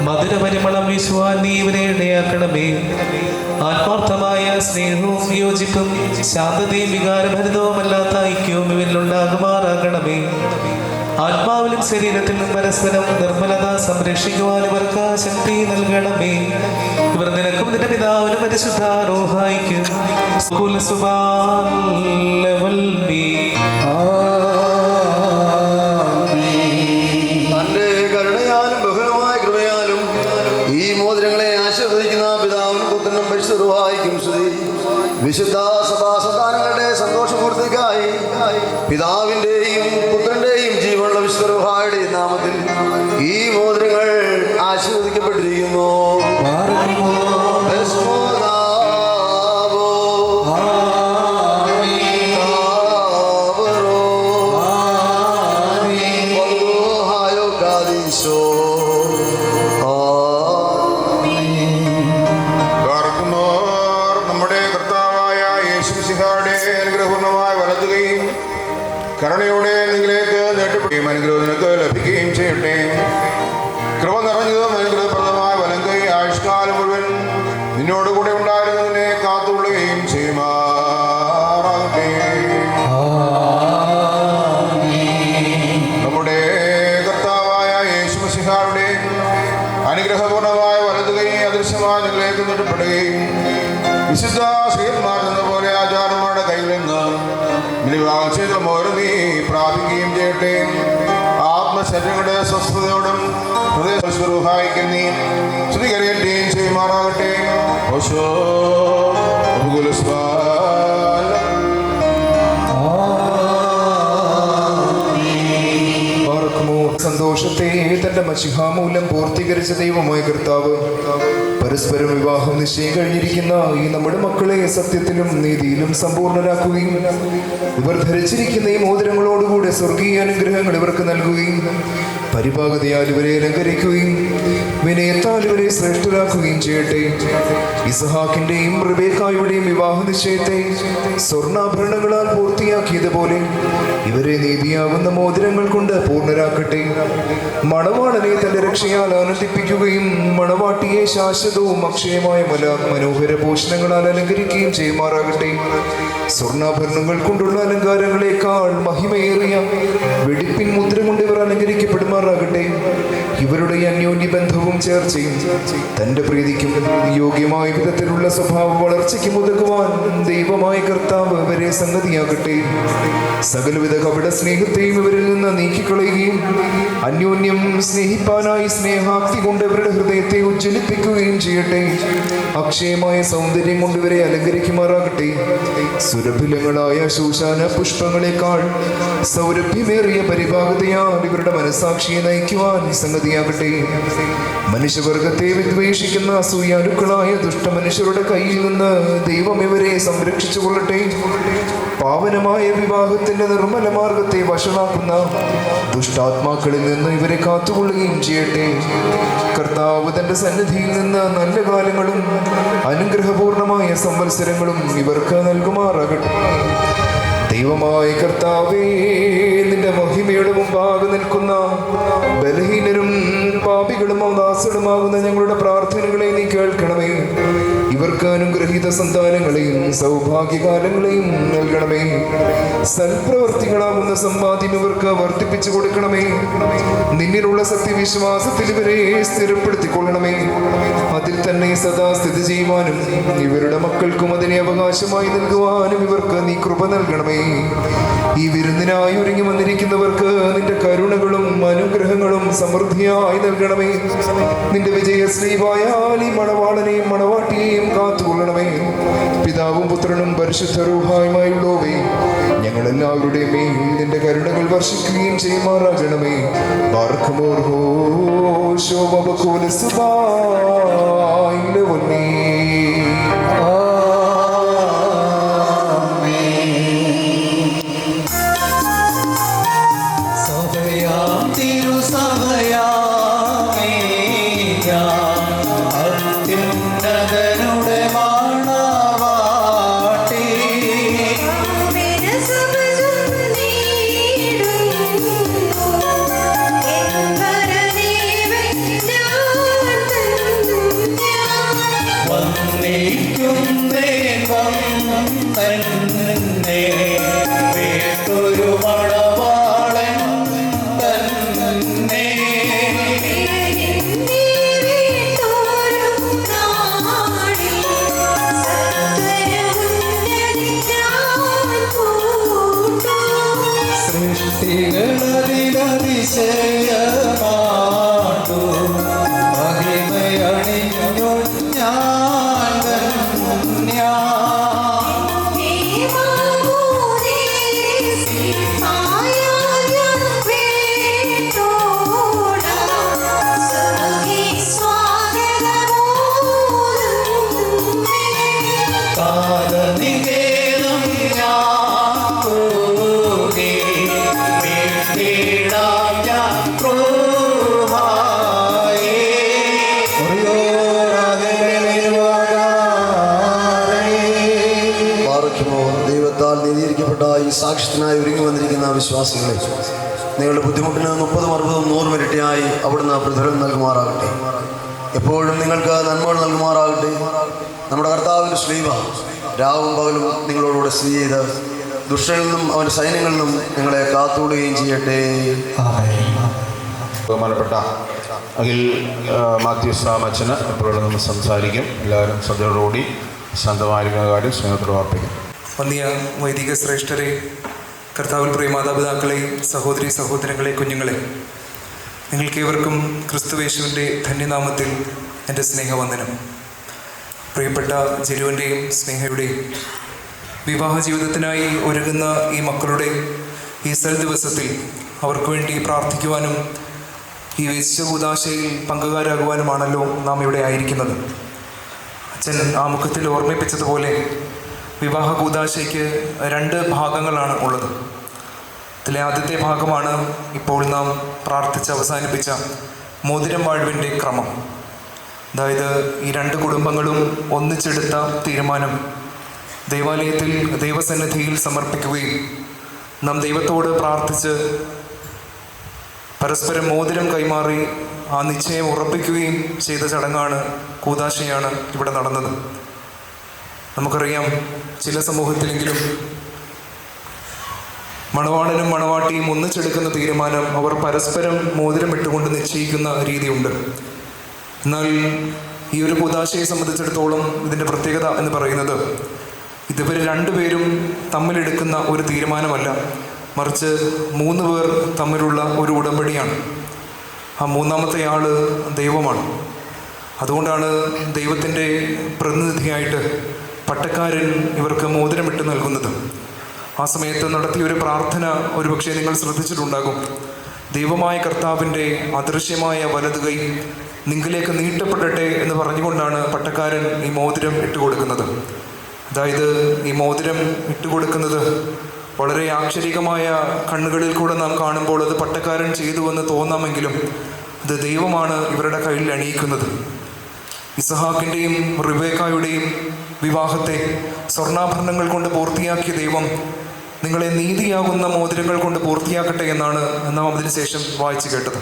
[SPEAKER 7] മധുരപരിമളം വീശുവാൻ നീ ഇവരെ ഇടയാക്കണമേ. ആത്മാർത്ഥമായ സ്നേഹവും യോജിപ്പും ശാന്തതയും വികാരഭരിതവുമല്ലാത്ത ഐക്യവും ഇവരിലുണ്ടാകുമാറാകണമേ. ആത്മാവിലും ശരീരത്തിലും പരസ്പരം നിർമ്മലത സംരക്ഷിക്കുവാൻ ഇവർക്ക് ശക്തി നൽകണമേ. ഇവർ നിനക്കും നിന്റെ പിതാവിനും പരിശുദ്ധ റൂഹായിക്കും
[SPEAKER 4] തന്റെ കരുണയാലും ബഹുലമായ കൃപയാലും ഈ മോതിരങ്ങളെ ആശീർവദിക്കുന്ന പിതാവിനും പുത്രനും പരിശുദ്ധ റൂഹായിക്കും സ്തുതി. വിശുദ്ധ സഭാസന്താനങ്ങളുടെ സന്തോഷപൂർത്തിക്കായി പിതാവിന്റെയും പുത്രന്റെയും ജീവനുള്ള വിശുദ്ധ റൂഹായുടെ നാമത്തിൽ ഈ മോതിരങ്ങൾ ആശീർവദിക്കപ്പെട്ടിരിക്കുന്നു.
[SPEAKER 3] കരുണയോടെ നിങ്ങളിലേക്ക് നേട്ടപ്പെടുകയും അനുഗ്രഹം നിനക്ക് ലഭിക്കുകയും ചെയ്യട്ടെ. കൃപ നിറഞ്ഞതും അനുഗ്രഹപ്രദമായ വലങ്കൈ ആയുഷ്കാലം മുഴുവൻ നിന്നോടുകൂടെ ഉണ്ടായിരുന്നതിനെ കാത്തുകൊള്ളുകയും ചെയ്യുമാറാകട്ടെ. നമ്മുടെ കർത്താവായ യേശു മിശിഹായുടെ അനുഗ്രഹപൂർണമായ വലതുകൈ അദൃശ്യമായ നിങ്ങളിലേക്ക് നേട്ടപ്പെടുകയും വിശുദ്ധ ശ്രീന്മാർ എന്ന പോലെ ആചാരന്മാരുടെ കയ്യിൽ നിന്ന് വിവാഹം ചെയ്ത മോര് നീ പ്രാപിക്കുകയും ചെയ്യട്ടെ. ആത്മശരീരങ്ങളുടെ സ്വസ്ഥതയോടും ഹൃദയസ്വരൂഹായിക്കും നീ ശ്രീകരിക്കുകയും ചെയ്യുമാറാകട്ടെ.
[SPEAKER 8] സന്തോഷത്തെ തന്റെ മശിഹാമൂലം പൂർത്തീകരിച്ച ദൈവമായ കർത്താവ് പരസ്പരം വിവാഹം നിശ്ചയം കഴിഞ്ഞിരിക്കുന്ന ഈ നമ്മുടെ മക്കളെ സത്യത്തിലും നീതിയിലും സമ്പൂർണരാക്കുകയും ഇവർ ധരിച്ചിരിക്കുന്ന ഈ മോതിരങ്ങളോടുകൂടെ സ്വർഗീയ അനുഗ്രഹങ്ങൾ ഇവർക്ക് നൽകുകയും പരിപാകതയാൽ ഇവരെ അലങ്കരിക്കുകയും വിനയത്താൽ ഇവരെ ശ്രേഷ്ഠരാക്കുകയും ചെയ്യട്ടെ. ഇസഹാക്കിന്റെയും റിബേക്കായുടെയും വിവാഹ നിശ്ചയത്തെ സ്വർണ്ണാഭരണങ്ങളാൽ പൂർത്തിയാക്കിയതുപോലെ ഇവരെ നീതിയാകുന്ന മോതിരങ്ങൾ കൊണ്ട് പൂർണ്ണരാക്കട്ടെ. മണവാളനെ തന്റെ രക്ഷയാൽ ആനന്ദിപ്പിക്കുകയും മണവാട്ടിയെ ശാശ്വതവും അക്ഷയമായ മനോഹര ഭൂഷണങ്ങളാൽ അലങ്കരിക്കുകയും ചെയ്യുമാറാകട്ടെ. സ്വർണ്ണാഭരണങ്ങൾ കൊണ്ടുള്ള അലങ്കാരങ്ങളെക്കാൾ മഹിമയേറിയ വെടിപ്പിൻ മുദ്ര കൊണ്ട് ഇവർ അലങ്കരിക്കപ്പെടുമാറാകട്ടെ. ഇവരുടെ അന്യോന്യ ബന്ധവും ചേർച്ചയും തന്റെ പ്രീതിക്കും യോഗ്യമായ വിധത്തിലുള്ള സ്വഭാവ വളർച്ചയ്ക്കും ഉതകുവാൻ ദൈവമായ കർത്താവ് ഇവരെ സംഗതിയാകട്ടെ. സകലവിധ കപട സ്നേഹത്തെയും ഇവരിൽ നിന്ന് നീക്കിക്കളയുകയും അന്യോന്യം സ്നേഹിപ്പാനായി സ്നേഹാക്തി കൊണ്ട് ഇവരുടെ ഹൃദയത്തെ ഉജ്ജ്വലിപ്പിക്കുകയും ചെയ്യട്ടെ. അക്ഷയമായ സൗന്ദര്യം കൊണ്ട് ഇവരെ അലങ്കരിക്കുമാറാകട്ടെ. സുരഭിലങ്ങളായ ശൂശാന പുഷ്പങ്ങളെക്കാൾ സൗരഭ്യമേറിയ പരിഭാഗതയാൽ ഇവരുടെ മനസാക്ഷിയെ നയിക്കുവാൻ സംഗതിയാകട്ടെ. മനുഷ്യവർഗത്തെ വിദ്വേഷിക്കുന്ന അസൂയാലുക്കളായ ദുഷ്ടമനുഷ്യരുടെ കയ്യിൽ നിന്ന് ദൈവം ഇവരെ സംരക്ഷിച്ചു കൊള്ളട്ടെ. പാവനമായ വിവാഹത്തിന്റെ നിർമ്മല മാർഗത്തെ വഷളാക്കുന്ന ദുഷ്ടാത്മാക്കളിൽ നിന്ന് ഇവരെ കാത്തുകൊള്ളുകയും ചെയ്യട്ടെ. കർത്താവ് തന്റെ സന്നിധിയിൽ നിന്ന് നല്ല കാലങ്ങളും അനുഗ്രഹപൂർണമായ സംവത്സരങ്ങളും ഇവർക്ക് നൽകുമാറാകട്ടെ. ദൈവമായ കർത്താവേ, നിന്റെ മഹിമയുടെ മുമ്പാകെ നിൽക്കുന്ന ബലഹീനരും പാപികളും ദാസനുമാകുന്ന ഞങ്ങളുടെ പ്രാർത്ഥനകളെ നീ കേൾക്കണമേ. ഇവർക്ക് അനുഗ്രഹീത സന്താനങ്ങളെയും സൗഭാഗ്യകാലങ്ങളെയും നൽകണമേ. സൽപ്രവർത്തികളാകുന്ന സമ്പാദ്യം ഇവർക്ക് വർദ്ധിപ്പിച്ചു കൊടുക്കണമേ. നിന്നിലുള്ള സത്യവിശ്വാസത്തിൽ ഇവരെ സ്ഥിരപ്പെടുത്തിക്കൊള്ളണമേ. അതിൽ തന്നെ സദാ സ്ഥിതി ചെയ്യുവാനും ഇവരുടെ മക്കൾക്കും അതിനെ അവകാശമായി നൽകുവാനും ഇവർക്ക് നീ കൃപ നൽകണമേ. ഈ വിരുന്നിനായി ഒരുങ്ങി വന്നിരിക്കുന്നവർക്ക് നിന്റെ കരുണകളും അനുഗ്രഹങ്ങളും സമൃദ്ധിയായി നൽകണമേ. നിന്റെ വിജയശ്രീവായാൽ ഈ മണവാളനെയും മണവാട്ടിയെയും കാത്തുകൊള്ളണമേ. പിതാവും പുത്രനും പരിശുദ്ധ റൂഹായുമായുള്ളവേ, ഞങ്ങളെല്ലാവരുടെയും മേൽ നിന്റെ കരുണകൾ വർഷിക്കുകയും ചെയ്യുമാറാകണമേ.
[SPEAKER 4] സാക്ഷ്യത്തിനായി ഒരുങ്ങി വന്നിരിക്കുന്ന വിശ്വാസികളെ, നിങ്ങളുടെ ബുദ്ധിമുട്ടിന് 30, 60, 100 ഇരട്ടിയായി അവിടുന്ന് പ്രതിഫലം നൽകുമാറാകട്ടെ. എപ്പോഴും നിങ്ങൾക്ക് നന്മകൾ നൽകുമാറാകട്ടെ. നമ്മുടെ കർത്താവിൻ്റെ ശ്ലീവ രാവും പകലും നിങ്ങളോടുകൂടെ സ്ഥിതി ചെയ്ത് ദുഷ്ടനിൽ നിന്നും അവൻ്റെ സൈന്യങ്ങളിൽ നിന്നും നിങ്ങളെ കാത്തുകൊള്ളുകയും ചെയ്യട്ടെ.
[SPEAKER 3] ബഹുമാനപ്പെട്ട അഖിൽ മാത്യൂസ് അച്ഛന് എപ്പോഴും നമ്മൾ സംസാരിക്കും. എല്ലാവരും ശ്രദ്ധയോടുകൂടി ശാന്തമായിരിക്കുന്ന കാര്യം സ്നേഹത്തോട് ഓർപ്പിക്കും.
[SPEAKER 9] വന്യ വൈദിക ശ്രേഷ്ഠരെ, കർത്താവിൽ പ്രിയ മാതാപിതാക്കളെ, സഹോദരി സഹോദരങ്ങളെ, കുഞ്ഞുങ്ങളെ, നിങ്ങൾക്കേവർക്കും ക്രിസ്തുവേശുവിൻ്റെ ധന്യനാമത്തിൽ എൻ്റെ സ്നേഹവന്ദനം. പ്രിയപ്പെട്ട ജെരുവിൻ്റെയും സ്നേഹയുടെയും വിവാഹ ജീവിതത്തിനായി ഒരുങ്ങുന്ന ഈ മക്കളുടെ ഈ ദിവസത്തിൽ അവർക്ക് വേണ്ടി പ്രാർത്ഥിക്കുവാനും ഈ വിശ്വകൂദാശയിൽ പങ്കുകാരാകുവാനുമാണല്ലോ നാം ഇവിടെ ആയിരിക്കുന്നത്. അച്ഛൻ ആമുഖത്തിൽ ഓർമ്മിപ്പിച്ചതുപോലെ വിവാഹ കൂദാശയ്ക്ക് 2 ഭാഗങ്ങളാണ് ഉള്ളത്. ഇതിലെ ആദ്യത്തെ ഭാഗമാണ് ഇപ്പോൾ നാം പ്രാർത്ഥിച്ച് അവസാനിപ്പിച്ച മോതിരം വാഴ്വിൻ്റെ ക്രമം. അതായത് ഈ 2 കുടുംബങ്ങളും ഒന്നിച്ചെടുത്ത തീരുമാനം ദൈവാലയത്തിൽ ദൈവസന്നിധിയിൽ സമർപ്പിക്കുകയും നാം ദൈവത്തോട് പ്രാർത്ഥിച്ച് പരസ്പരം മോതിരം കൈമാറി ആ നിശ്ചയം ഉറപ്പിക്കുകയും ചെയ്ത ചടങ്ങാണ്, കൂദാശയാണ് ഇവിടെ നടന്നത്. നമുക്കറിയാം, ചില സമൂഹത്തിലെങ്കിലും മണവാളനും മണവാട്ടിയും ഒന്നിച്ചെടുക്കുന്ന തീരുമാനം അവർ പരസ്പരം മോതിരം ഇട്ടുകൊണ്ട് നിശ്ചയിക്കുന്ന രീതിയുണ്ട്. എന്നാൽ ഈ ഒരു കൂദാശയെ സംബന്ധിച്ചിടത്തോളം ഇതിൻ്റെ പ്രത്യേകത എന്ന് പറയുന്നത് ഇതുവരെ 2 പേരും തമ്മിലെടുക്കുന്ന ഒരു തീരുമാനമല്ല, മറിച്ച് 3 പേർ തമ്മിലുള്ള ഒരു ഉടമ്പടിയാണ്. ആ 3ാമത്തെ ആൾ ദൈവമാണ്. അതുകൊണ്ടാണ് ദൈവത്തിൻ്റെ പ്രതിനിധിയായിട്ട് പട്ടക്കാരൻ ഇവർക്ക് മോതിരമിട്ട് നൽകുന്നത്. ആ സമയത്ത് നടത്തിയൊരു പ്രാർത്ഥന ഒരുപക്ഷെ നിങ്ങൾ ശ്രദ്ധിച്ചിട്ടുണ്ടാകും. ദൈവമായ കർത്താവിൻ്റെ അദൃശ്യമായ വലതുകൈ നിങ്ങളിലേക്ക് നീട്ടപ്പെടട്ടെ എന്ന് പറഞ്ഞുകൊണ്ടാണ് പട്ടക്കാരൻ ഈ മോതിരം ഇട്ടുകൊടുക്കുന്നത്. അതായത് ഈ മോതിരം ഇട്ടുകൊടുക്കുന്നത് വളരെ ആക്ഷരികമായ കണ്ണുകളിൽ കൂടെ നാം കാണുമ്പോൾ അത് പട്ടക്കാരൻ ചെയ്തുവെന്ന് തോന്നാമെങ്കിലും അത് ദൈവമാണ് ഇവരുടെ കയ്യിൽ അണിയിക്കുന്നത്. ഇസഹാക്കിൻ്റെയും റിബേക്കായുടെയും വിവാഹത്തെ സ്വർണ്ണാഭരണങ്ങൾ കൊണ്ട് പൂർത്തിയാക്കിയ ദൈവം നിങ്ങളെ നീതിയാകുന്ന മോതിരങ്ങൾ കൊണ്ട് പൂർത്തിയാക്കട്ടെ എന്നാണ് നാം അതിനുശേഷം വായിച്ചു കേട്ടത്.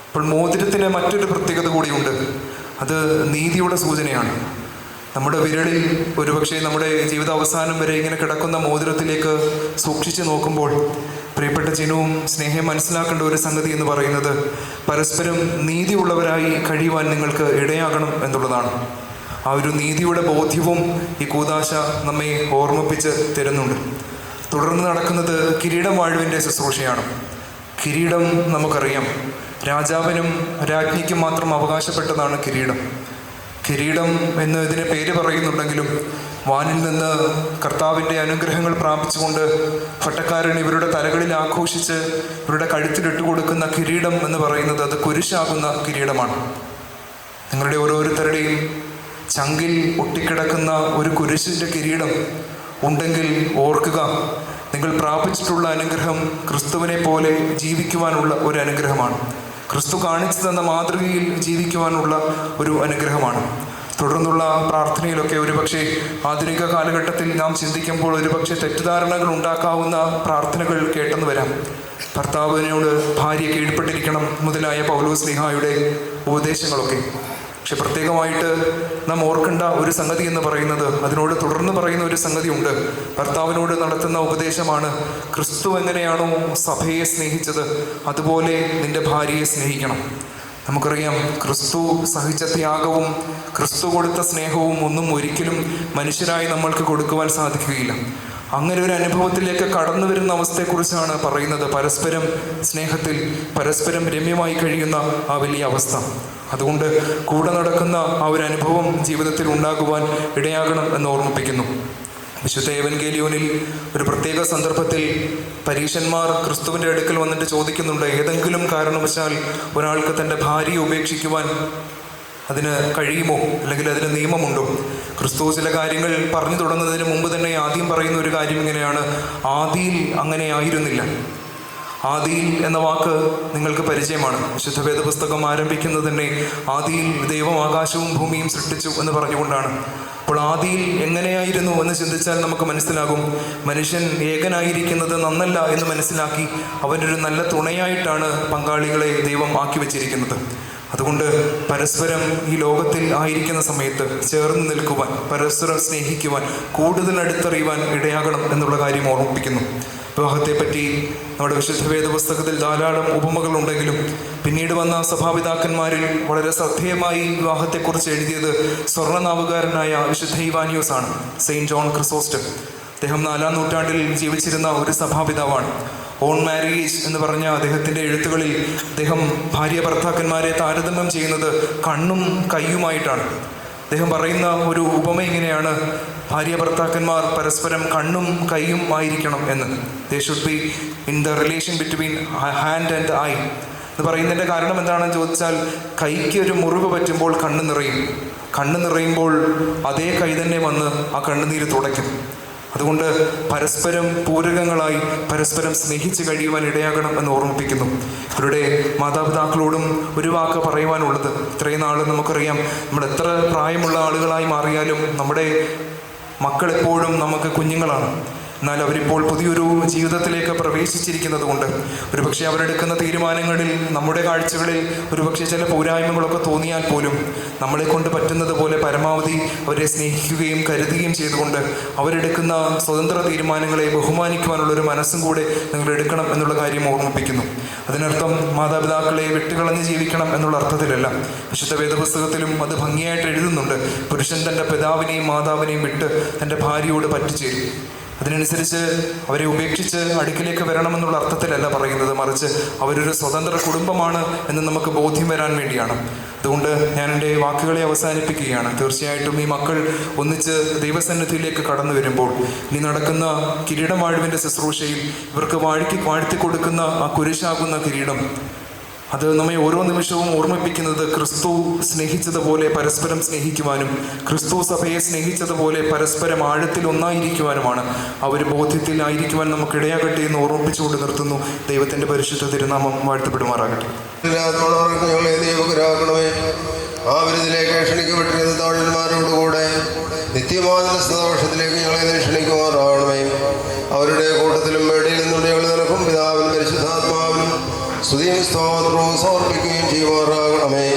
[SPEAKER 9] അപ്പോൾ മോതിരത്തിന് മറ്റൊരു പ്രത്യേകത കൂടിയുണ്ട്. അത് നീതിയുടെ സൂചനയാണ്. നമ്മുടെ വിരളിൽ ഒരുപക്ഷെ നമ്മുടെ ജീവിതാവസാനം വരെ ഇങ്ങനെ കിടക്കുന്ന മോതിരത്തിലേക്ക് സൂക്ഷിച്ചു നോക്കുമ്പോൾ പ്രിയപ്പെട്ട ജിനുവും സ്നേഹം മനസ്സിലാക്കേണ്ട ഒരു സംഗതി എന്ന് പറയുന്നത് പരസ്പരം നീതിയുള്ളവരായി കഴിയുവാൻ നിങ്ങൾക്ക് ഇടയാകണം എന്നുള്ളതാണ്. ആ ഒരു നീതിയുടെ ബോധ്യവും ഈ കൂദാശ നമ്മെ ഓർമ്മിപ്പിച്ച് തരുന്നുണ്ട്. തുടർന്ന് നടക്കുന്നത് കിരീടം വാഴുവിൻ്റെ ശുശ്രൂഷയാണ്. കിരീടം നമുക്കറിയാം, രാജാവിനും രാജ്ഞിക്കും മാത്രം അവകാശപ്പെട്ടതാണ് കിരീടം. കിരീടം എന്ന് ഇതിന് പേര് പറയുന്നുണ്ടെങ്കിലും വാനിൽ നിന്ന് കർത്താവിൻ്റെ അനുഗ്രഹങ്ങൾ പ്രാപിച്ചുകൊണ്ട് പട്ടക്കാരൻ ഇവരുടെ തലകളിൽ ആഘോഷിച്ച് ഇവരുടെ കഴുത്തിലിട്ട് കൊടുക്കുന്ന കിരീടം എന്ന് പറയുന്നത് അത് കുരിശാകുന്ന കിരീടമാണ്. നിങ്ങളുടെ ഓരോരുത്തരുടെയും ചങ്കിൽ ഒട്ടിക്കിടക്കുന്ന ഒരു കുരിശിൻ്റെ കിരീടം ഉണ്ടെങ്കിൽ ഓർക്കുക, നിങ്ങൾ പ്രാപിച്ചിട്ടുള്ള അനുഗ്രഹം ക്രിസ്തുവിനെ പോലെ ജീവിക്കുവാനുള്ള ഒരു അനുഗ്രഹമാണ്. ക്രിസ്തു കാണിച്ചു തന്ന മാതൃകയിൽ ജീവിക്കുവാനുള്ള ഒരു അനുഗ്രഹമാണ്. തുടർന്നുള്ള പ്രാർത്ഥനയിലൊക്കെ ഒരുപക്ഷെ ആധുനിക കാലഘട്ടത്തിൽ നാം ചിന്തിക്കുമ്പോൾ ഒരുപക്ഷെ തെറ്റിദ്ധാരണകൾ ഉണ്ടാക്കാവുന്ന പ്രാർത്ഥനകൾ കേട്ടെന്ന് വരാം. ഭർത്താവിനോട് ഭാര്യ കീഴ്പ്പെട്ടിരിക്കണം മുതലായ പൗലോസ്ലീഹായുടെ ഉപദേശങ്ങളൊക്കെ. പക്ഷെ പ്രത്യേകമായിട്ട് നാം ഓർക്കേണ്ട ഒരു സംഗതി എന്ന് പറയുന്നത്, അതിനോട് തുടർന്ന് പറയുന്ന ഒരു സംഗതി ഉണ്ട്. ഭർത്താവിനോട് നടത്തുന്ന ഉപദേശമാണ്, ക്രിസ്തു എങ്ങനെയാണോ സഭയെ സ്നേഹിച്ചത് അതുപോലെ നിന്റെ ഭാര്യയെ സ്നേഹിക്കണം. നമുക്കറിയാം, ക്രിസ്തു സഹിച്ച ത്യാഗവും ക്രിസ്തു കൊടുത്ത സ്നേഹവും ഒന്നും ഒരിക്കലും മനുഷ്യരായി നമ്മൾക്ക് കൊടുക്കുവാൻ സാധിക്കുകയില്ല. അങ്ങനെ ഒരു അനുഭവത്തിലേക്ക് കടന്നു വരുന്ന അവസ്ഥയെക്കുറിച്ചാണ് പറയുന്നത്. പരസ്പരം സ്നേഹത്തിൽ പരസ്പരം രമ്യമായി കഴിയുന്ന ആ വലിയ അവസ്ഥ. അതുകൊണ്ട് കൂടെ നടക്കുന്ന ആ ഒരു അനുഭവം ജീവിതത്തിൽ ഉണ്ടാകുവാൻ ഇടയാകണം എന്ന് ഓർമ്മിപ്പിക്കുന്നു. വിശുദ്ധ ഏവൻഗേലിയോനിൽ ഒരു പ്രത്യേക സന്ദർഭത്തിൽ പരീശന്മാർ ക്രിസ്തുവിൻ്റെ അടുക്കൽ വന്നിട്ട് ചോദിക്കുന്നുണ്ട്, ഏതെങ്കിലും കാരണവശാൽ ഒരാൾക്ക് തൻ്റെ ഭാര്യയെ ഉപേക്ഷിക്കുവാൻ അതിന് കഴിയുമോ, അല്ലെങ്കിൽ അതിന് നിയമമുണ്ടോ? ക്രിസ്തു ചില കാര്യങ്ങൾ പറഞ്ഞു തുടങ്ങുന്നതിന് മുമ്പ് തന്നെ ആദ്യം പറയുന്ന ഒരു കാര്യം ഇങ്ങനെയാണ്, ആദിയിൽ അങ്ങനെ ആയിരുന്നില്ല. ആദിയിൽ എന്ന വാക്ക് നിങ്ങൾക്ക് പരിചയമാണ്. വിശുദ്ധ വേദപുസ്തകം ആരംഭിക്കുന്നത് തന്നെ ആദിയിൽ ദൈവം ആകാശവും ഭൂമിയും സൃഷ്ടിച്ചു എന്ന് പറഞ്ഞുകൊണ്ടാണ്. അപ്പോൾ ആദിയിൽ എങ്ങനെയായിരുന്നു എന്ന് ചിന്തിച്ചാൽ നമുക്ക് മനസ്സിലാകും, മനുഷ്യൻ ഏകനായിരിക്കുന്നത് നന്നല്ല എന്ന് മനസ്സിലാക്കി അവനൊരു നല്ല തുണയായിട്ടാണ് പങ്കാളികളെ ദൈവം ആക്കി വെച്ചിരിക്കുന്നത്. അതുകൊണ്ട് പരസ്പരം ഈ ലോകത്തിൽ ആയിരിക്കുന്ന സമയത്ത് ചേർന്ന് നിൽക്കുവാൻ, പരസ്പരം സ്നേഹിക്കുവാൻ, കൂടുതൽ അടുത്തറിയുവാൻ ഇടയാകണം എന്നുള്ള കാര്യം ഓർമ്മിപ്പിക്കുന്നു. വിവാഹത്തെപ്പറ്റി നമ്മുടെ വിശുദ്ധ വേദപുസ്തകത്തിൽ ധാരാളം ഉപമകളുണ്ടെങ്കിലും പിന്നീട് വന്ന സഭാപിതാക്കന്മാരിൽ വളരെ ശ്രദ്ധേയമായി വിവാഹത്തെക്കുറിച്ച് എഴുതിയത് സ്വർണ്ണനാവുകാരനായ വിശുദ്ധ ഇവാനിയോസ് ആണ്, സെയിൻറ്റ് ജോൺ ക്രിസോസ്റ്റം. അദ്ദേഹം 4-ാം നൂറ്റാണ്ടിൽ ജീവിച്ചിരുന്ന ഒരു സഭാപിതാവാണ്. ഓൺ മാരേജ് എന്ന് പറഞ്ഞ അദ്ദേഹത്തിൻ്റെ എഴുത്തുകളിൽ അദ്ദേഹം ഭാര്യ ഭർത്താക്കന്മാരെ താരതമ്യം ചെയ്യുന്നത് കണ്ണും കയ്യുമായിട്ടാണ്. അദ്ദേഹം പറയുന്ന ഒരു ഉപമ ഇങ്ങനെയാണ്, ഭാര്യ ഭർത്താക്കന്മാർ പരസ്പരം കണ്ണും കൈയും ആയിരിക്കണം എന്ന്. They should be in the relation between hand and I എന്ന് പറയുന്നതിൻ്റെ കാരണം എന്താണെന്ന് ചോദിച്ചാൽ, കൈക്ക് ഒരു മുറിവ് പറ്റുമ്പോൾ കണ്ണ് നിറയും. കണ്ണ് നിറയുമ്പോൾ അതേ കൈ തന്നെ വന്ന് ആ കണ്ണുനീര് തുടയ്ക്കും. അതുകൊണ്ട് പരസ്പരം പൂരകങ്ങളായി പരസ്പരം സ്നേഹിച്ച് കഴിയുവാൻ ഇടയാകണം എന്ന് ഓർമ്മിപ്പിക്കുന്നു. ഇവരുടെ മാതാപിതാക്കളോടും ഒരു വാക്ക് പറയുവാനുള്ളത്, ഇത്രയും നാൾ നമുക്കറിയാം, നമ്മൾ എത്ര പ്രായമുള്ള ആളുകളായി മാറിയാലും നമ്മുടെ മക്കൾ എപ്പോഴും നമുക്ക് കുഞ്ഞുങ്ങളാണ്. എന്നാൽ അവരിപ്പോൾ പുതിയൊരു ജീവിതത്തിലേക്ക് പ്രവേശിച്ചിരിക്കുന്നത് കൊണ്ട് ഒരുപക്ഷെ അവരെടുക്കുന്ന തീരുമാനങ്ങളിൽ നമ്മുടെ കാഴ്ചകളിൽ ഒരുപക്ഷെ ചില പോരായ്മകളൊക്കെ തോന്നിയാൽ പോലും നമ്മളെ കൊണ്ട് പറ്റുന്നത് പോലെ പരമാവധി അവരെ സ്നേഹിക്കുകയും കരുതുകയും ചെയ്തുകൊണ്ട് അവരെടുക്കുന്ന സ്വതന്ത്ര തീരുമാനങ്ങളെ ബഹുമാനിക്കുവാനുള്ളൊരു മനസ്സും കൂടെ നിങ്ങൾ എടുക്കണം എന്നുള്ള കാര്യം ഓർമ്മിപ്പിക്കുന്നു. അതിനർത്ഥം മാതാപിതാക്കളെ വിട്ടുകളഞ്ഞ് ജീവിക്കണം എന്നുള്ള അർത്ഥത്തിലല്ല. വിശുദ്ധ വേദപുസ്തകത്തിലും അത് ഭംഗിയായിട്ട് എഴുതുന്നുണ്ട്, പുരുഷൻ തൻ്റെ പിതാവിനെയും മാതാവിനെയും വിട്ട് തൻ്റെ ഭാര്യയോട് പറ്റിച്ചേരും. അതിനനുസരിച്ച് അവരെ ഉപേക്ഷിച്ച് അടുക്കിലേക്ക് വരണമെന്നുള്ള അർത്ഥത്തിലല്ല പറയുന്നത്, മറിച്ച് അവരൊരു സ്വതന്ത്ര കുടുംബമാണ് എന്ന് നമുക്ക് ബോധ്യം വരാൻ വേണ്ടിയാണ്. അതുകൊണ്ട് ഞാൻ എൻ്റെ വാക്കുകളെ അവസാനിപ്പിക്കുകയാണ്. തീർച്ചയായിട്ടും ഈ മക്കൾ ഒന്നിച്ച് ദൈവസന്നിധിയിലേക്ക് കടന്നു വരുമ്പോൾ ഇനി നടക്കുന്ന കിരീടം വാഴുവിൻ്റെ ശുശ്രൂഷയിൽ ഇവർക്ക് വാഴ്ത്തി കൊടുക്കുന്ന ആ കുരിശാകുന്ന കിരീടം, അത് നമ്മെ ഓരോ നിമിഷവും ഓർമ്മിപ്പിക്കുന്നത് ക്രിസ്തു സ്നേഹിച്ചതുപോലെ പരസ്പരം സ്നേഹിക്കുവാനും ക്രിസ്തു സഭയെ സ്നേഹിച്ചതുപോലെ പരസ്പരം ആഴത്തിൽ ഒന്നായിരിക്കുവാനുമാണ്. ആ ഒരു ബോധ്യത്തിലായിരിക്കുവാൻ നമുക്കിടയാകട്ടെ എന്ന് ഓർമ്മിപ്പിച്ചുകൊണ്ട് നിർത്തുന്നു. ദൈവത്തിൻ്റെ പരിശുദ്ധ തിരുനാമം വാഴ്ത്തപ്പെടുമാറാകട്ടെ.
[SPEAKER 4] ഞങ്ങളെ ദൈവകരാക്കണമേ. ആ വിരുദിലേക്ക് ക്ഷണിക്കപ്പെട്ടിരുന്ന താഴന്മാരോടുകൂടെ നിത്യമായ സന്തോഷത്തിലേക്ക് ഞങ്ങളെ ക്ഷണിക്കുമാറാകണമേ. അവരുടെ കൂട്ടത്തിലും മേടയിൽ നിന്നുകൊണ്ട് ഞങ്ങൾ നിനക്കും പിതാവിനും പരിശുദ്ധാത്മാവിനും സ്തുതിയും സ്തോത്രവും സമർപ്പിക്കുകയും ചെയ്യുമാറാകണമേ.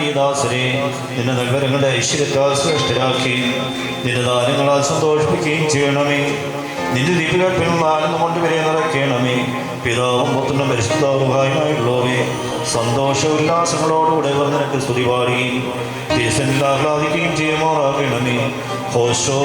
[SPEAKER 6] ഈ ദാസരെ നിന്റെ നഗരങ്ങളുടെ ഐശ്വര്യത്താൽ ശ്രേഷ്ഠരാക്കി നിന്റെ ദാനങ്ങളാൽ സന്തോഷിപ്പിക്കുകയും ചെയ്യണമേ. നിന്റെ ദീപികൽപ്പിനുള്ള ആനന്ദം കൊണ്ട് വരെ നിറയ്ക്കണമേ. പിതാവും പുത്രനും പരിശുദ്ധാറുഹായുമായുള്ളവേ, സന്തോഷ ഉല്ലാസങ്ങളോടുകൂടെ നിനക്ക് സ്തുതി പാടുകയും ദേശനിൽ ആഹ്ലാദിക്കുകയും ചെയ്യുമാറാകണമേ. ഹോശോ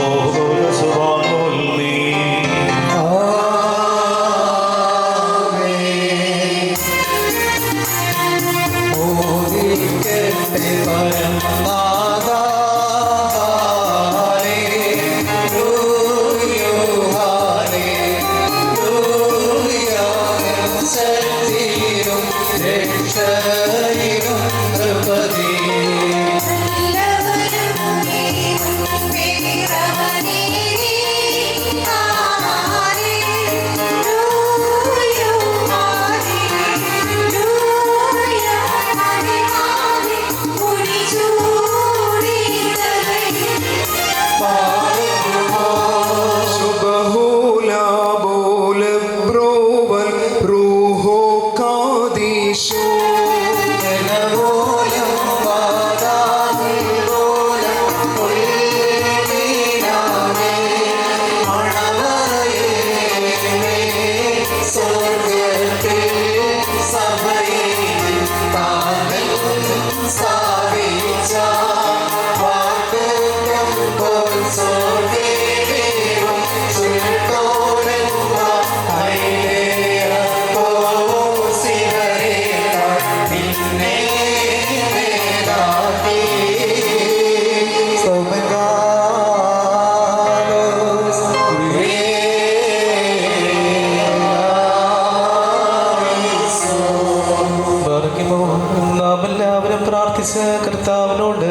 [SPEAKER 7] നാം എല്ലാവരും പ്രാർത്ഥിച്ച കർത്താവിനോട്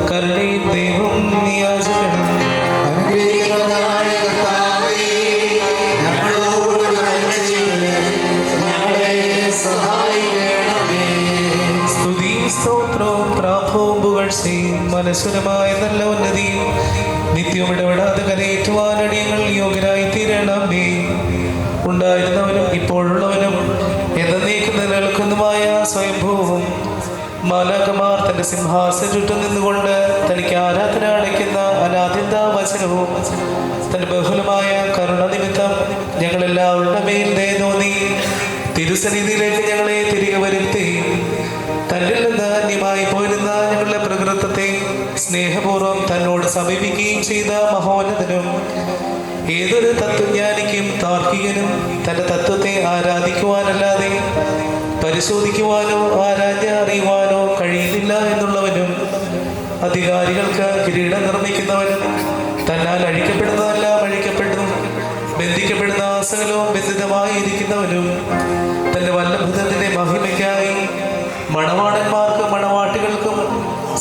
[SPEAKER 7] കരുണയും ദൈവം യാചിക്കണം.
[SPEAKER 5] അനുഗ്രഹിക്കുന്നവനായ കർത്താവേ, ഞങ്ങളോട് കരുണ ചെയ്ത് ഞങ്ങളെ സഹായിക്കണമേ.
[SPEAKER 7] സ്തുതിയും സ്തോത്രവും പ്രാഭവും പുകഴ്ചയും മനസ്സുരമായ നല്ല ഉന്നതിയും നിത്യവും ഇടപെടാതെ കരയേറ്റുവാൻ അടിയങ്ങൾ യോഗ്യരായി തീരണമേ. ഉണ്ടായിരുന്നവനും ഇപ്പോഴുള്ളവനും എന്നേക്കും നിലനിൽക്കുന്നതുമായ സ്വയംഭൂവും മാലാഖമാർ തന്റെ സിംഹാസനം ചുറ്റും നിന്നുകൊണ്ട് തനിക്ക് ആരാധന അടയ്ക്കുന്ന അനാദ്യന്ത വചനവും തന്റെ ബഹുലമായ കരുണ നിമിത്തം ഞങ്ങളെല്ലാവരുടെ മേൽ ദയ തോന്നി തിരുസന്നിധിയിലേക്ക് ഞങ്ങളെ തിരികെ വരുത്തി തന്നിൽ നിന്ന് അന്യമായി പോയിരുന്ന ഞങ്ങളുടെ പ്രകൃതത്തെ സ്നേഹപൂർവ്വം തന്നോട് സമീപിക്കുകയും ചെയ്ത മഹോന്നതനും ഏതൊരു തത്വജ്ഞാനിക്കും താർക്കികനും തന്റെ തത്വത്തെ ആരാധിക്കുവാനല്ലാതെ പരിശോധിക്കുവാനോ ആരാഞ്ഞ അറിയുവാനോ കഴിയുന്നില്ല എന്നുള്ളവനും അധികാരികൾക്ക് കിരീടം നിർമ്മിക്കുന്നവനും തന്നാൽ അഴിക്കപ്പെടുന്നതെല്ലാം അഴിക്കപ്പെടുന്നു ബന്ധിക്കപ്പെടുന്ന സകലവും ബന്ധിതമായിരിക്കുന്നവനും തന്റെ വല്ലഭുതത്തിന്റെ മഹിമയ്ക്കായി മണവാളന്മാർക്കും മണവാട്ടികൾക്കും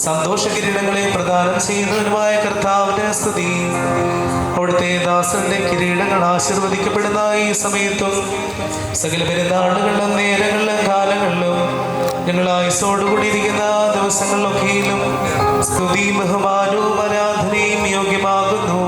[SPEAKER 7] സന്തോഷ കിരീടങ്ങളെ പ്രദാനം ചെയ്യുന്നവനുമായ കർത്താവിന്റെ സ്തുതി. അവിടുത്തെ ദാസന്റെ കിരീടങ്ങൾ ആശീർവദിക്കപ്പെടുന്ന ഈ സമയത്തും സകല പെരുന്നാളുകളിലും നേരങ്ങളിലും കാലങ്ങളിലും ഞങ്ങൾ ആയുസ്സോടുകൂടിയിരിക്കുന്ന ദിവസങ്ങളിലൊക്കെയും സ്തുതി ബഹുമാനവും ആരാധനയും യോഗ്യമാകുന്നു.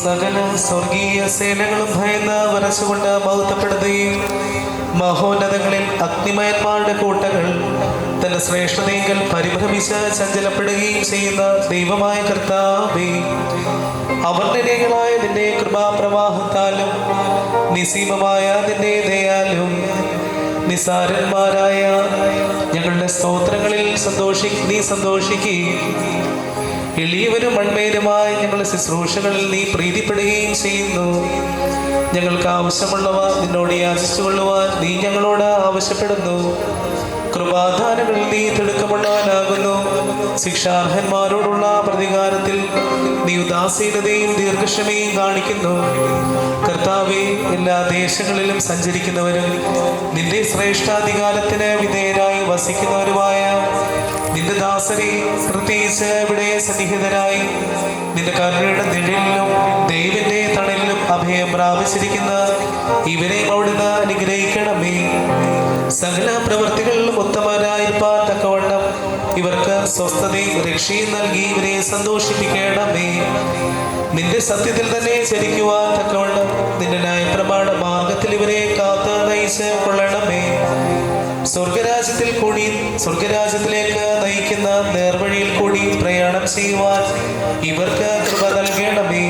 [SPEAKER 7] സകല സ്വർഗീയ സേനകളും ഭയന്ന് വരച്ചുകൊണ്ട് മഹത്വപ്പെടുകയും മഹോന്നതങ്ങളിൽ അഗ്നിമയന്മാരുടെ കൂട്ടങ്ങൾ തന്റെ ശ്രേഷ്ഠതയെങ്കിൽ പരിഭ്രമിച്ച് ചഞ്ചലപ്പെടുകയും ചെയ്യുന്ന ദൈവമായ കർത്താവേ, അവർണ്ണനീയങ്ങളായ നിന്റെ കൃപാപ്രവാഹത്താലും നിസീമമായ നിന്റെ ദയാലും നിസാരന്മാരായ ഞങ്ങളുടെ സ്തോത്രങ്ങളിൽ നീ സന്തോഷിക്കുകയും എളിയവരും മൺമേരുമായ ഞങ്ങളുടെ ശുശ്രൂഷകളിൽ നീ പ്രീതിപ്പെടുകയും ചെയ്യുന്നു. ഞങ്ങൾക്ക് ആവശ്യമുള്ളവ നിന്നോട് യാചിച്ചുകൊള്ളുവാൻ നീ ഞങ്ങളോട് ആവശ്യപ്പെടുന്നു. കൃപാദാനങ്ങളിൽ നീ തിടുക്കമുള്ളവനാകുന്നു. ശിക്ഷാർഹന്മാരോടുള്ള പ്രതികാരത്തിൽ നീ ഉദാസീനതയും ദീർഘക്ഷമയും കാണിക്കുന്നു. കർത്താവേ, എല്ലാ ദേശങ്ങളിലും സഞ്ചരിക്കുന്നവരും നിന്റെ ശ്രേഷ്ഠാധികാരത്തിന് വിധേയരായി വസിക്കുന്നവരുമായ നിന്റെ ദാസരെ പ്രത്യേകിച്ച് ഇവിടെ സന്നിഹിതരായി നിന്റെ കരുണയുടെ നിഴലിലും ദൈവന്റെ തണലിലും അഭയം പ്രാപിച്ചിരിക്കുന്ന ഇവരെയും അവിടുന്ന് അനുഗ്രഹിക്കണമേ. സകല പ്രവൃത്തികളിലും ഉത്തമരായിരിക്കാൻ തക്കവണ്ണം ഇവർക്ക് സ്വസ്ഥതയും രക്ഷയും നൽകി ഇവരെ സന്തോഷിപ്പിക്കണമേ. നിന്റെ സത്യത്തിൽ തന്നെ ചരിക്കുവാൻ തക്കവണ്ണം നിന്റെ ന്യായപ്രമാണ മാർഗത്തിൽ ഇവരെ കാത്ത് നയിച്ച് കൊള്ളണമേ. സ്വർഗരാജ്യത്തിലേക്ക് നയിക്കുന്ന നേർവഴിയിൽ കൂടി പ്രയാണം ചെയ്യുവാൻ ഇവർക്ക് കൃപ നൽകണമേ.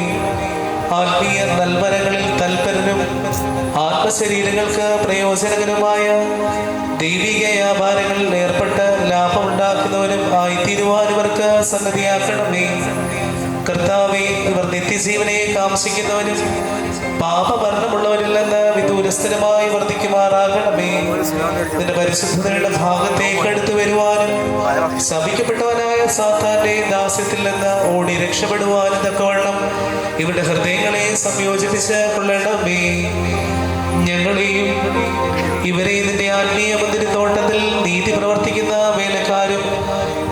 [SPEAKER 7] ആത്മീയ നൽവരങ്ങളിൽ തൽപരനും ആത്മശരീരങ്ങൾക്ക് പ്രയോജനകരമായ ദൈവിക വ്യാപാരങ്ങളിൽ ഏർപ്പെട്ട് ലാഭമുണ്ടാക്കുന്നവരും ആയിത്തീരുവാൻ ഇവർക്ക് സന്നദ്ധിയാക്കണമേ. കർത്താവേ, ഇവർ നിത്യജീവനെ കാംക്ഷിക്കുന്നവരും പാപഭരണമുള്ളവരിൽ നിന്ന് വിദൂരസ്ഥരമായി വർദ്ധിക്കുമാറാകണമേ. നിന്റെ പരിശുദ്ധതയുടെ ഭാഗത്തേക്ക് അടുത്തു വരുവാനും ശപിക്കപ്പെട്ടവനായ സാത്താന്റെ ദാസ്യത്തിൽ നിന്ന് ഓടി രക്ഷപ്പെടുവാനും തക്കവണ്ണം ഇവരുടെ ഹൃദയങ്ങളെ സംയോജിപ്പിച്ച് കൊള്ളണമേ. ഞങ്ങളെയും ഇവരെ നിന്റെ ആത്മീയ മന്ദിരത്തോട്ടത്തിൽ നീതി പ്രവർത്തിക്കുന്ന വേലക്കാരും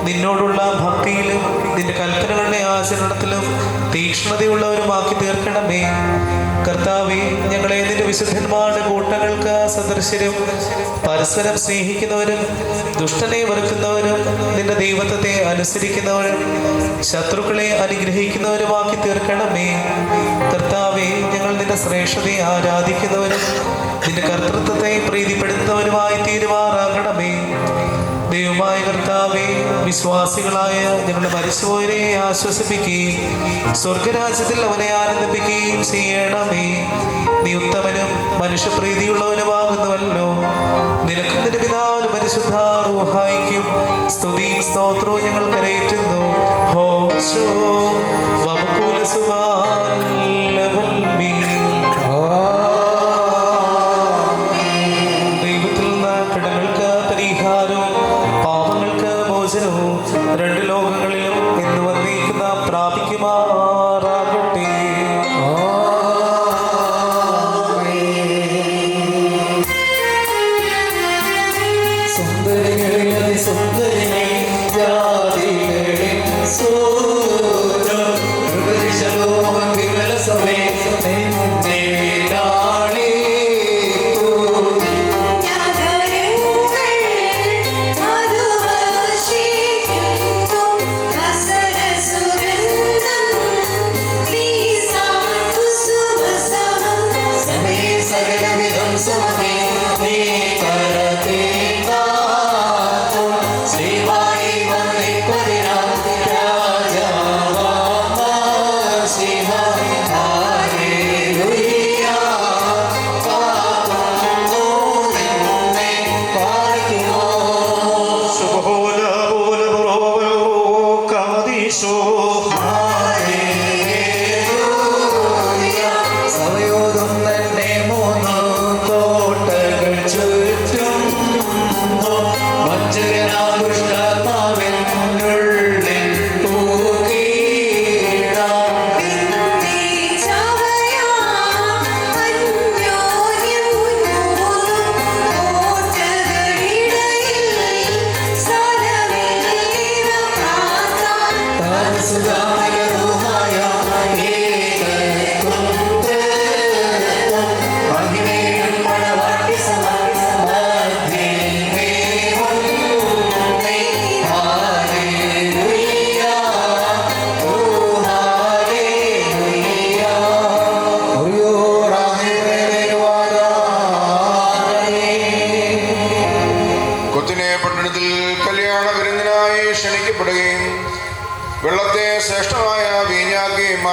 [SPEAKER 7] നിന്നോടുള്ള ഭക്തിയിലും നിന്റെ കൽപ്പനകളുടെ ആചരണത്തിലും തീക്ഷ്ണതയുള്ളവരുമാക്കി തീർക്കണമേ. കർത്താവേ, ഞങ്ങളെ നിന്റെ വിശുദ്ധന്മാരുടെ കൂട്ടങ്ങൾക്ക് സദൃശരും പരസ്പരം സ്നേഹിക്കുന്നവരും ദുഷ്ടനെ വെറുക്കുന്നവരും നിന്റെ ദൈവത്വത്തെ അനുസരിക്കുന്നവരും ശത്രുക്കളെ അനുഗ്രഹിക്കുന്നവരുമാക്കി തീർക്കണമേ. കർത്താവേ, ഞങ്ങൾ നിന്റെ ശ്രേഷ്ഠതയെ ആരാധിക്കുന്നവരും നിന്റെ കർത്തൃത്വത്തെ പ്രീതിപ്പെടുത്തുന്നവരുമായി തീരുമാറാകണമേ. ദൈവമായ കർത്താവേ, വിശ്വാസികളായ ഞങ്ങളുടെ മരിച്ചുപോയവരെ ആശ്വസിപ്പിക്കുകയും സ്വർഗരാജ്യത്തിൽ അവനെ ആനന്ദിപ്പിക്കുകയും ചെയ്യണമേ. നീ ഉത്തമനും മനുഷ്യപ്രീതിയുള്ളവനുമാകുന്നുവല്ലോ. നിനക്കും നിന്റെ പിതാവിനും പരിശുദ്ധ റൂഹായിക്കും സ്തുതിയും സ്തോത്രവും ഞങ്ങൾ കരയേറ്റുന്നു. ഹോശോ വബകൂല സുബാൻ ലവൽമീ. ദൈവത്തിൽ നിന്ന് കടങ്ങൾക്ക് പരിഹാരവും പാപങ്ങൾക്ക് മോചനവും രണ്ട് ലോകങ്ങളിലും എന്ന് വന്നേക്കുന്ന പ്രാപിക്കുമാറാകട്ടെ.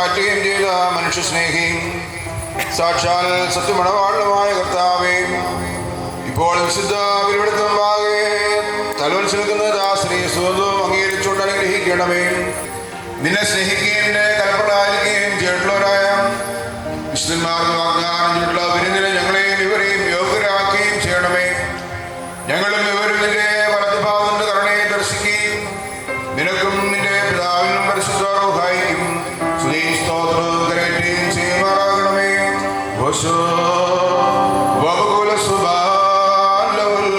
[SPEAKER 3] മാറ്റുകയും ചെയ്ത മനുഷ്യസ്നേഹിയും സാക്ഷാൽ സത്യമണവാളുമായ കർത്താവേ, ഇപ്പോൾ വിശുദ്ധ ബലിപീഠത്തിൻമുമ്പാകെ തലോത്സവിക്കുന്ന ദാസനെ സ്വന്തവും അംഗീകരിച്ചുകൊണ്ട് അനുഗ്രഹിക്കണമേ. നിന്നെ സ്നേഹിക്കുകയും നിന്നെ കൽപ്പനായിരിക്കുകയും ചെയ്തിട്ടുള്ളവരായ വിശുദ്ധന്മാർക്ക് വാഗ്ദാനം ചെയ്തിട്ടുള്ള വിരുന്നിനെ ഞങ്ങളെയും ഇവരെയും യോഗ്യരാക്കുകയും ചെയ്യണമേ. ഞങ്ങളും ഇവരും നിന്റെ വലതുഭാഗത്തിന്റെ കരുണയെ ദർശിക്കുകയും നിനക്കും നിന്റെ പിതാവിനും പരിശുദ്ധ റൂഹായിക്കും സ്തുതിയും സ്തോത്രവും കരയറ്റുകയും ചെയ്യുമാറാകണമേ. ഓശോ വബകുല സുബാലവുൽ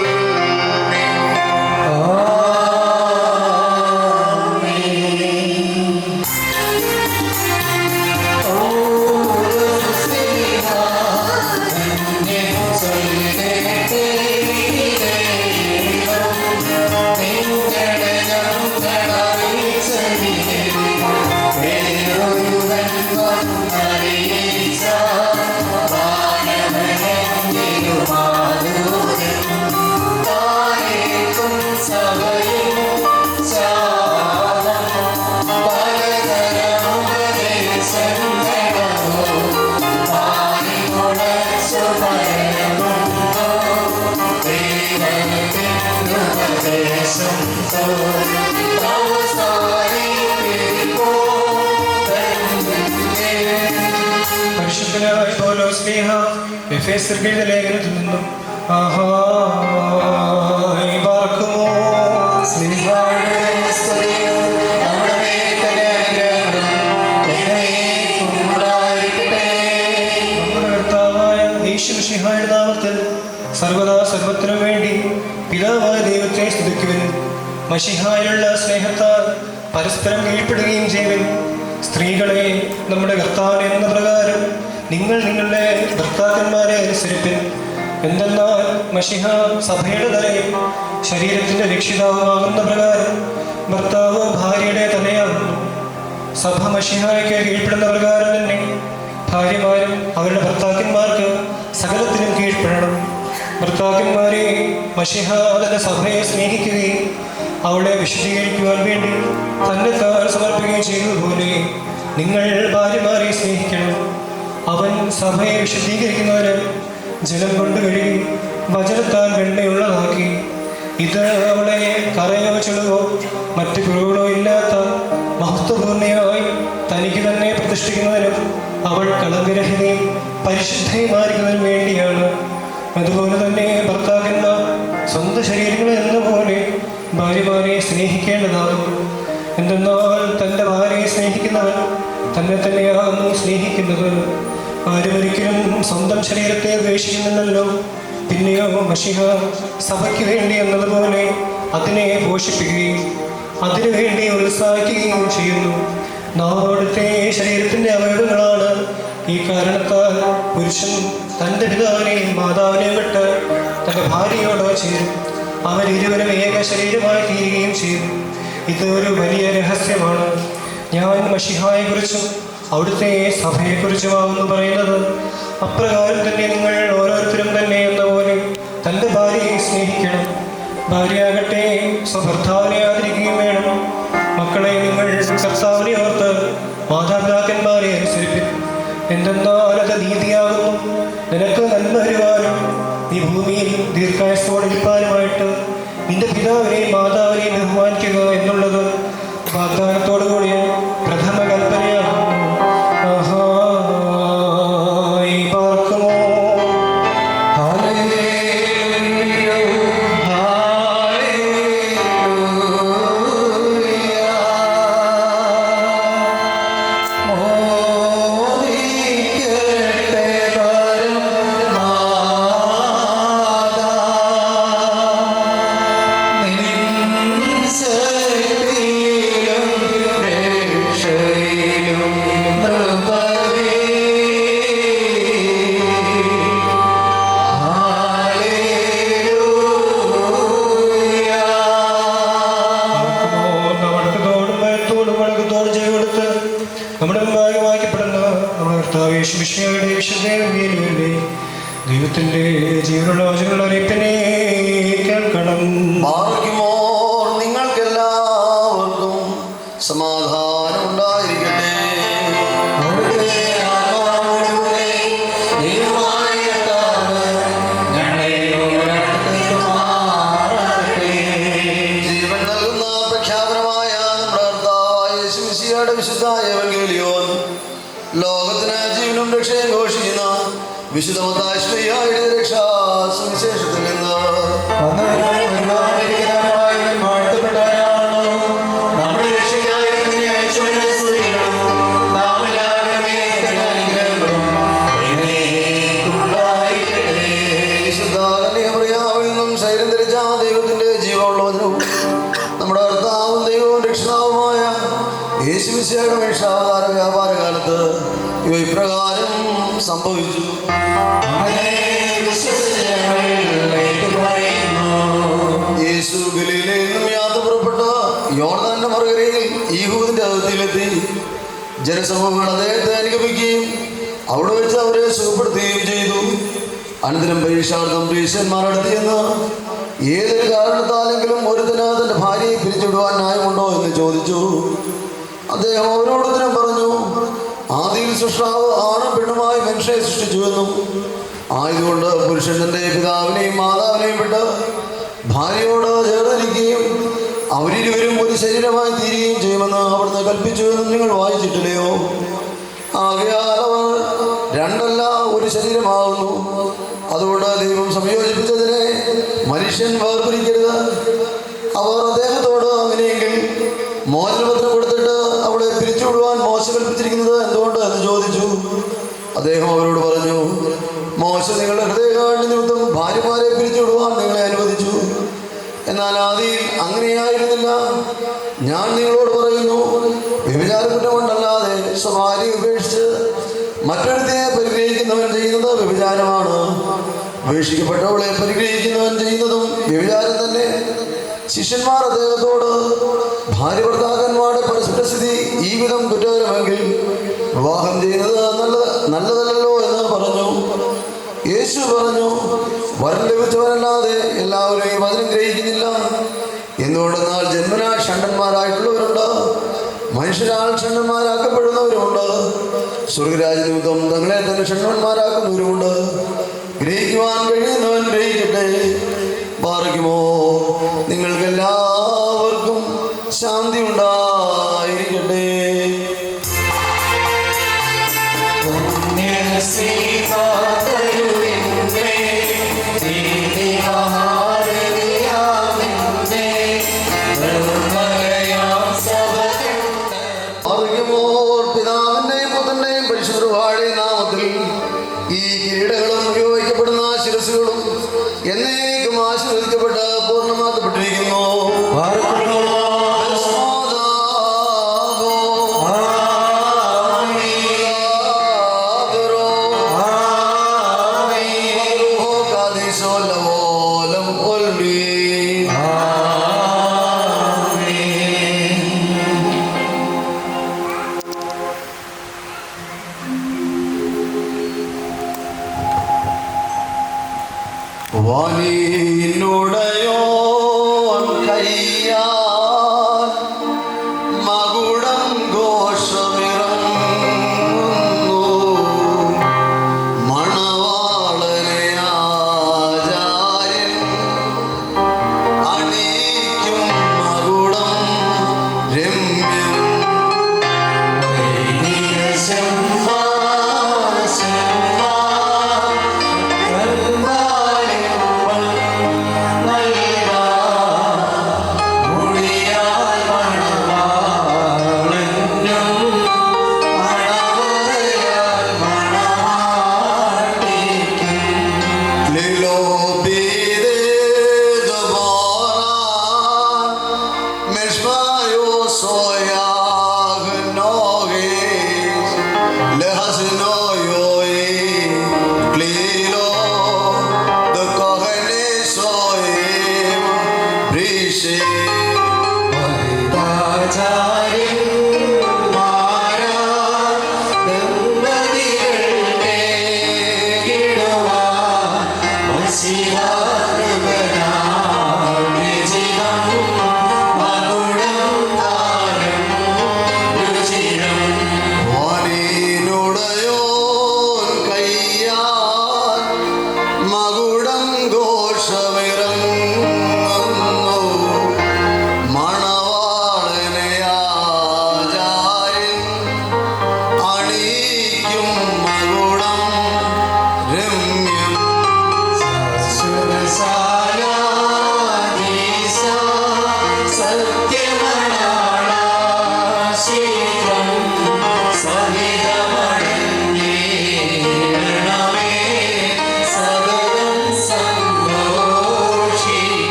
[SPEAKER 10] പരിശുദ്ധനായ പൗലോസ് ശ്ലീഹ എഫേസ്യർക്ക് എഴുതിയ ലേഖനത്തിൽ നിന്നും യേശുമിശിഹായുടെ നാമത്തിൽ സർവദാ സർവത്തിനും വേണ്ടി പിതാവായ ദൈവത്തെ സ്തുതിക്കുവിൻ. മശിഹായിലുള്ള സ്നേഹത്താൽ പരസ്പരം കീഴ്പ്പെടുകയും ചെയ്യുവിൻ. സ്ത്രീകളെ നമ്മുടെ കർത്താവിനെ എന്ന പ്രകാരം നിങ്ങൾ നിങ്ങളുടെ ഭർത്താക്കന്മാരെ അനുസരിപ്പിൻ. എന്തെന്നാൽ മശിഹ സഭയുടെ തലയും ശരീരത്തിന്റെ രക്ഷിതാവുമാകുന്ന പ്രകാരം ഭർത്താവ് ഭാര്യയുടെ തലയാകുന്നു. സഭ മശിഹായ്ക്ക് കീഴ്പ്പെടുന്ന പ്രകാരം തന്നെ ഭാര്യമാരും അവരുടെ ഭർത്താക്കന്മാർക്ക് സകലത്തിനും കീഴ്പ്പെടണം. ഭർത്താക്കന്മാരെ മശിഹ തന്റെ സഭയെ സ്നേഹിക്കുകയും അവളെ വിശദീകരിക്കുവാൻ വേണ്ടി തന്നെ സമർപ്പിക്കുകയും ചെയ്തതുപോലെ നിങ്ങൾ ഭാര്യമാരെ സ്നേഹിക്കണം. അവൻ സഭയെ വിശദീകരിക്കുന്നവരെ ജലം കൊണ്ട് കഴുകി വചനത്താൽ വെണ്ണയുള്ളതാക്കി. ഇത് അവളെ കറയോ ചെളുവോ മറ്റു കുറവുകളോ ഇല്ലാത്ത മഹത്വപൂർണ്ണയായി തനിക്ക് തന്നെ പ്രതിഷ്ഠിക്കുന്നതിനും അവൾ കളങ്കരഹിതയും പരിശുദ്ധയുമായിരിക്കുന്നതിനും വേണ്ടിയാണ്. അതുപോലെ തന്നെ ഭർത്താക്കന്മാർ സ്വന്തം ശരീരങ്ങളെ എന്ന പോലെ ഭാര്യമാരെ സ്നേഹിക്കേണ്ടതാകുന്നു. എന്തെന്നാൽ തൻ്റെ ഭാര്യയെ സ്നേഹിക്കുന്നവൻ തന്നെ തന്നെയാകുന്നു സ്നേഹിക്കുന്നത്. ആരുമൊരിക്കലും സ്വന്തം ശരീരത്തെ ദ്വേഷിക്കുന്നില്ലല്ലോ. പിന്നെയോ മശിഹ സഭയ്ക്ക് വേണ്ടി എന്നതുപോലെ അതിനെ പോഷിപ്പിക്കുകയും അതിനു വേണ്ടി ഉത്സാഹിക്കുകയും ചെയ്യുന്നു. നാം അവിടുത്തെ ശരീരത്തിൻ്റെ അവയവങ്ങളാണ്. ഈ കാരണത്താൽ പുരുഷൻ തൻ്റെ പിതാവിനെയും മാതാവിനെയും വിട്ട് തൻ്റെ ഭാര്യയോട് ചേരും. അവരിരുവരും ഏക ശരീരമായി തീരുകയും ചെയ്യും. ഇത് ഒരു വലിയ രഹസ്യമാണ്. ഞാൻ മശിഹായെക്കുറിച്ചും അവിടുത്തെ സഭയെക്കുറിച്ചുമാകുന്നു പറയുന്നത്. അപ്രകാരം തന്നെ നിങ്ങൾ ഓരോരുത്തരും തന്നെ എന്ന പോലെ തൻ്റെ ഭാര്യയെ സ്നേഹിക്കണം. ഭാര്യയാകട്ടെ സ്വഭർത്താവിനെ ആദരിക്കുകയും വേണം. മക്കളെ, നിങ്ങൾ കർത്താവിനെ ഓർത്ത് മാതാപിതാക്കന്മാരെ അനുസരിപ്പിക്കും. എന്തെന്നാൽ അത് നീതിയാകുന്നു. നിനക്ക് നന്മ വരുവാനും നീ ഭൂമിയിൽ ദീർഘായുസ്സോടെ ഇരിപ്പാനുമായിട്ട് നിന്റെ പിതാവിനെയും മാതാവിനെയും ബഹുമാനിക്കുക എന്നുള്ളത് വാഗ്ദാനത്തോടുകൂടിയ പ്രഥമ കൽപ്പനയാകുന്നു. പാർക്കുമോ ദൈവത്തിന്റെ ജീവനുള്ള വചനങ്ങൾ അറിയിപ്പിനെ കേൾക്കണം.
[SPEAKER 4] നിങ്ങൾക്കെല്ലാവർക്കും സമാധാനം ഉണ്ടായിരിക്കട്ടെ. ലോകത്തിന് ജീവനും രക്ഷയും ഘോഷിക്കുന്ന വിശുദ്ധമത്തായ ശ്രീയായുടെ രക്ഷാ സുവിശേഷത്തിൽ നിന്ന് ശരീരം ധരിച്ച ദൈവത്തിന്റെ ജീവമുള്ളവനും നമ്മുടെ കർത്താവും ദൈവവും രക്ഷിതാവുമായ യേശുമിശിഹായുടെ മനുഷ്യാവതാര വ്യാപാര കാലത്ത് ഇവ ഇപ്രകാരം സംഭവിച്ചു. യേശു ഗലീലയിൽ നിന്നും യാത്ര പുറപ്പെട്ട് യോർദാന്റെ മറുകരയിൽ യഹൂദിന്റെ അതിർത്തിയിലെത്തി. ജനസമൂഹങ്ങൾ അദ്ദേഹത്തെ അനുഗമിക്കുകയും അവിടെ വെച്ച് അവരെ സുഖപ്പെടുത്തുകയും ചെയ്തു. അനന്തരം പരീക്ഷാർത്ഥം പ്രീശന്മാരടുത്ത് ചെന്ന് ഏതൊരു കാരണത്താലെങ്കിലും ഒരുത്തന് തൻ്റെ ഭാര്യയെ പിരിച്ചുവിടുവാൻ ന്യായമുണ്ടോ എന്ന് ചോദിച്ചു. അദ്ദേഹം അവരോട് ഉത്തരം പറഞ്ഞു, ആദിയിൽ സൃഷ്ടാവ് ആണും പെണ്ണുമായി മനുഷ്യരെ സൃഷ്ടിച്ചുവെന്നും ആയതുകൊണ്ട് പുരുഷൻ തൻ്റെ പിതാവിനെയും മാതാവിനെയും വിട്ട് ഭാര്യയോട് ചേർന്നിരിക്കുകയും അവരിരുവരും ഒരു ശരീരമായി തീരുകയും ചെയ്യുമെന്ന് അവിടുന്ന് കൽപ്പിച്ചുവെന്നും നിങ്ങൾ വായിച്ചിട്ടില്ലയോ? ആകയാൽ അവർ രണ്ടല്ല ഒരു ശരീരമാകുന്നു. അതുകൊണ്ട് ദൈവം സംയോജിപ്പിച്ചതിനെ മനുഷ്യൻ വേർപിരിക്കരുത്. അവർ അദ്ദേഹത്തോട് അങ്ങനെയെങ്കിൽ മോചനപത്രം കൊടുത്തിട്ട് അവളെ പിരിച്ചുവിടുവാൻ മോശ കൽപ്പിച്ചിരിക്കുന്നത് എന്തുകൊണ്ട് എന്ന് ചോദിച്ചു. അദ്ദേഹം അവരോട് പറഞ്ഞു, മോശ നിങ്ങളുടെ ഹൃദയകാഠിന്യ നിമിത്തം ഭാര്യമാരെ പിരിച്ചുവിടുവാൻ നിങ്ങളെ അനുവദിച്ചു. എന്നാൽ ആദിയിൽ അങ്ങനെയായിരുന്നില്ല. ഞാൻ നിങ്ങളോട് പറയുന്നു, വ്യഭിചാരക്കുറ്റം കൊണ്ടല്ലാതെ സ്വഭാര്യ ഉപേക്ഷിച്ച് മറ്റൊരുത്തെ പരിഗ്രഹിക്കുന്നവൻ ചെയ്യുന്നത് വ്യഭിചാരമാണ്. ഉപേക്ഷിക്കപ്പെട്ടവളെ പരിഗ്രഹിക്കുന്നവൻ ചെയ്യുന്നതും വ്യഭിചാരം തന്നെ. ശിഷ്യന്മാർ അദ്ദേഹത്തോട്, ഭാര്യ ഭർത്താക്കന്മാരുടെ പരസ്പരസ്ഥിതി ഈ വിധം കുറ്റകരമെങ്കിൽ വിവാഹം ചെയ്യുന്നത് നല്ലതല്ലോ എന്ന് പറഞ്ഞു. യേശു പറഞ്ഞു, വരം ലഭിച്ചവരല്ലാതെ എല്ലാവരും ഈ വചനം ഗ്രഹിക്കുന്നില്ല. എന്തുകൊണ്ടെന്നാൽ ജന്മനാ ഷണ്ഡന്മാരായിട്ടുള്ളവരുണ്ട്, മനുഷ്യരാൽ ഷണ്ഡന്മാരാക്കപ്പെടുന്നവരുമുണ്ട്. സ്വർഗരാജ നിമിത്തം തങ്ങളെ തന്നെ ഷണ്ഡന്മാരാക്കുന്നവരുമുണ്ട്. ഗ്രഹിക്കുവാൻ കഴിയുന്നവൻ ഗ്രഹിക്കട്ടെ. പാർക്കുമോ നിങ്ങൾക്കെല്ലാവർക്കും ശാന്തി ഉണ്ടായിരിക്കട്ടെ. പിതാവിന്റെയും പുത്രന്റെയും പരിശുദ്ധരുവാഴെ നാമത്തിൽ ഈ കിരീടങ്ങളും ഉപയോഗിക്കപ്പെടുന്ന ശിരസുകളും എന്നേക്കും ആശീർവദിക്കപ്പെട്ട് പൂർണ്ണമാക്കപ്പെട്ടിരിക്കുന്നു. വാനിനുടയോൻ കയ്യാൽ മകുടം ഘോഷമിറങ്ങുന്നു. മണവാളനെ ആചാര്യൻ അണിയിക്കും മകുടം രമ്യം.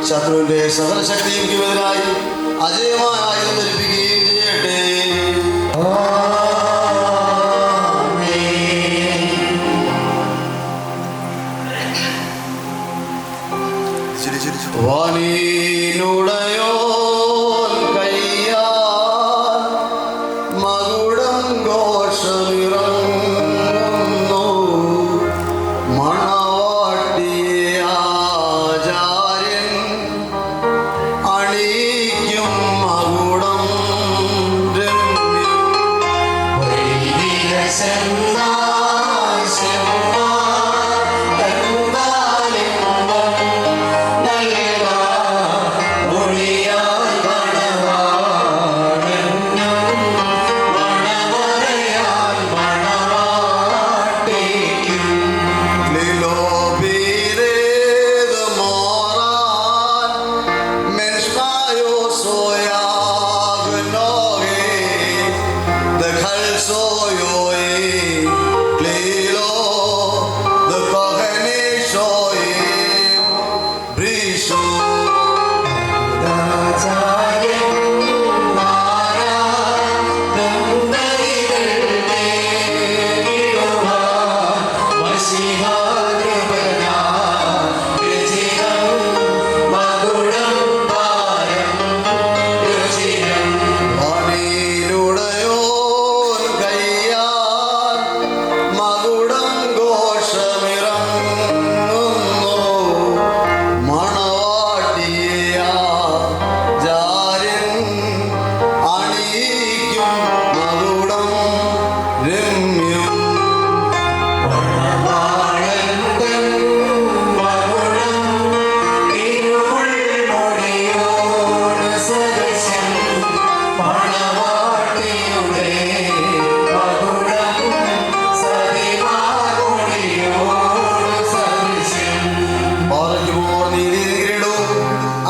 [SPEAKER 4] ശത്രുവിന്റെ സകല ശക്തിയും എതിരായി അജയമായ ആയുധം ധരിപ്പിക്കുകയും ചെയ്യട്ടെ. വാനീനുടയോ കയ്യാൽ മകുടം ഘോഷമിറങ്ങുന്നു മണവാട്ടിയെ ആചാര്യൻ അണിയിക്കും മകുടം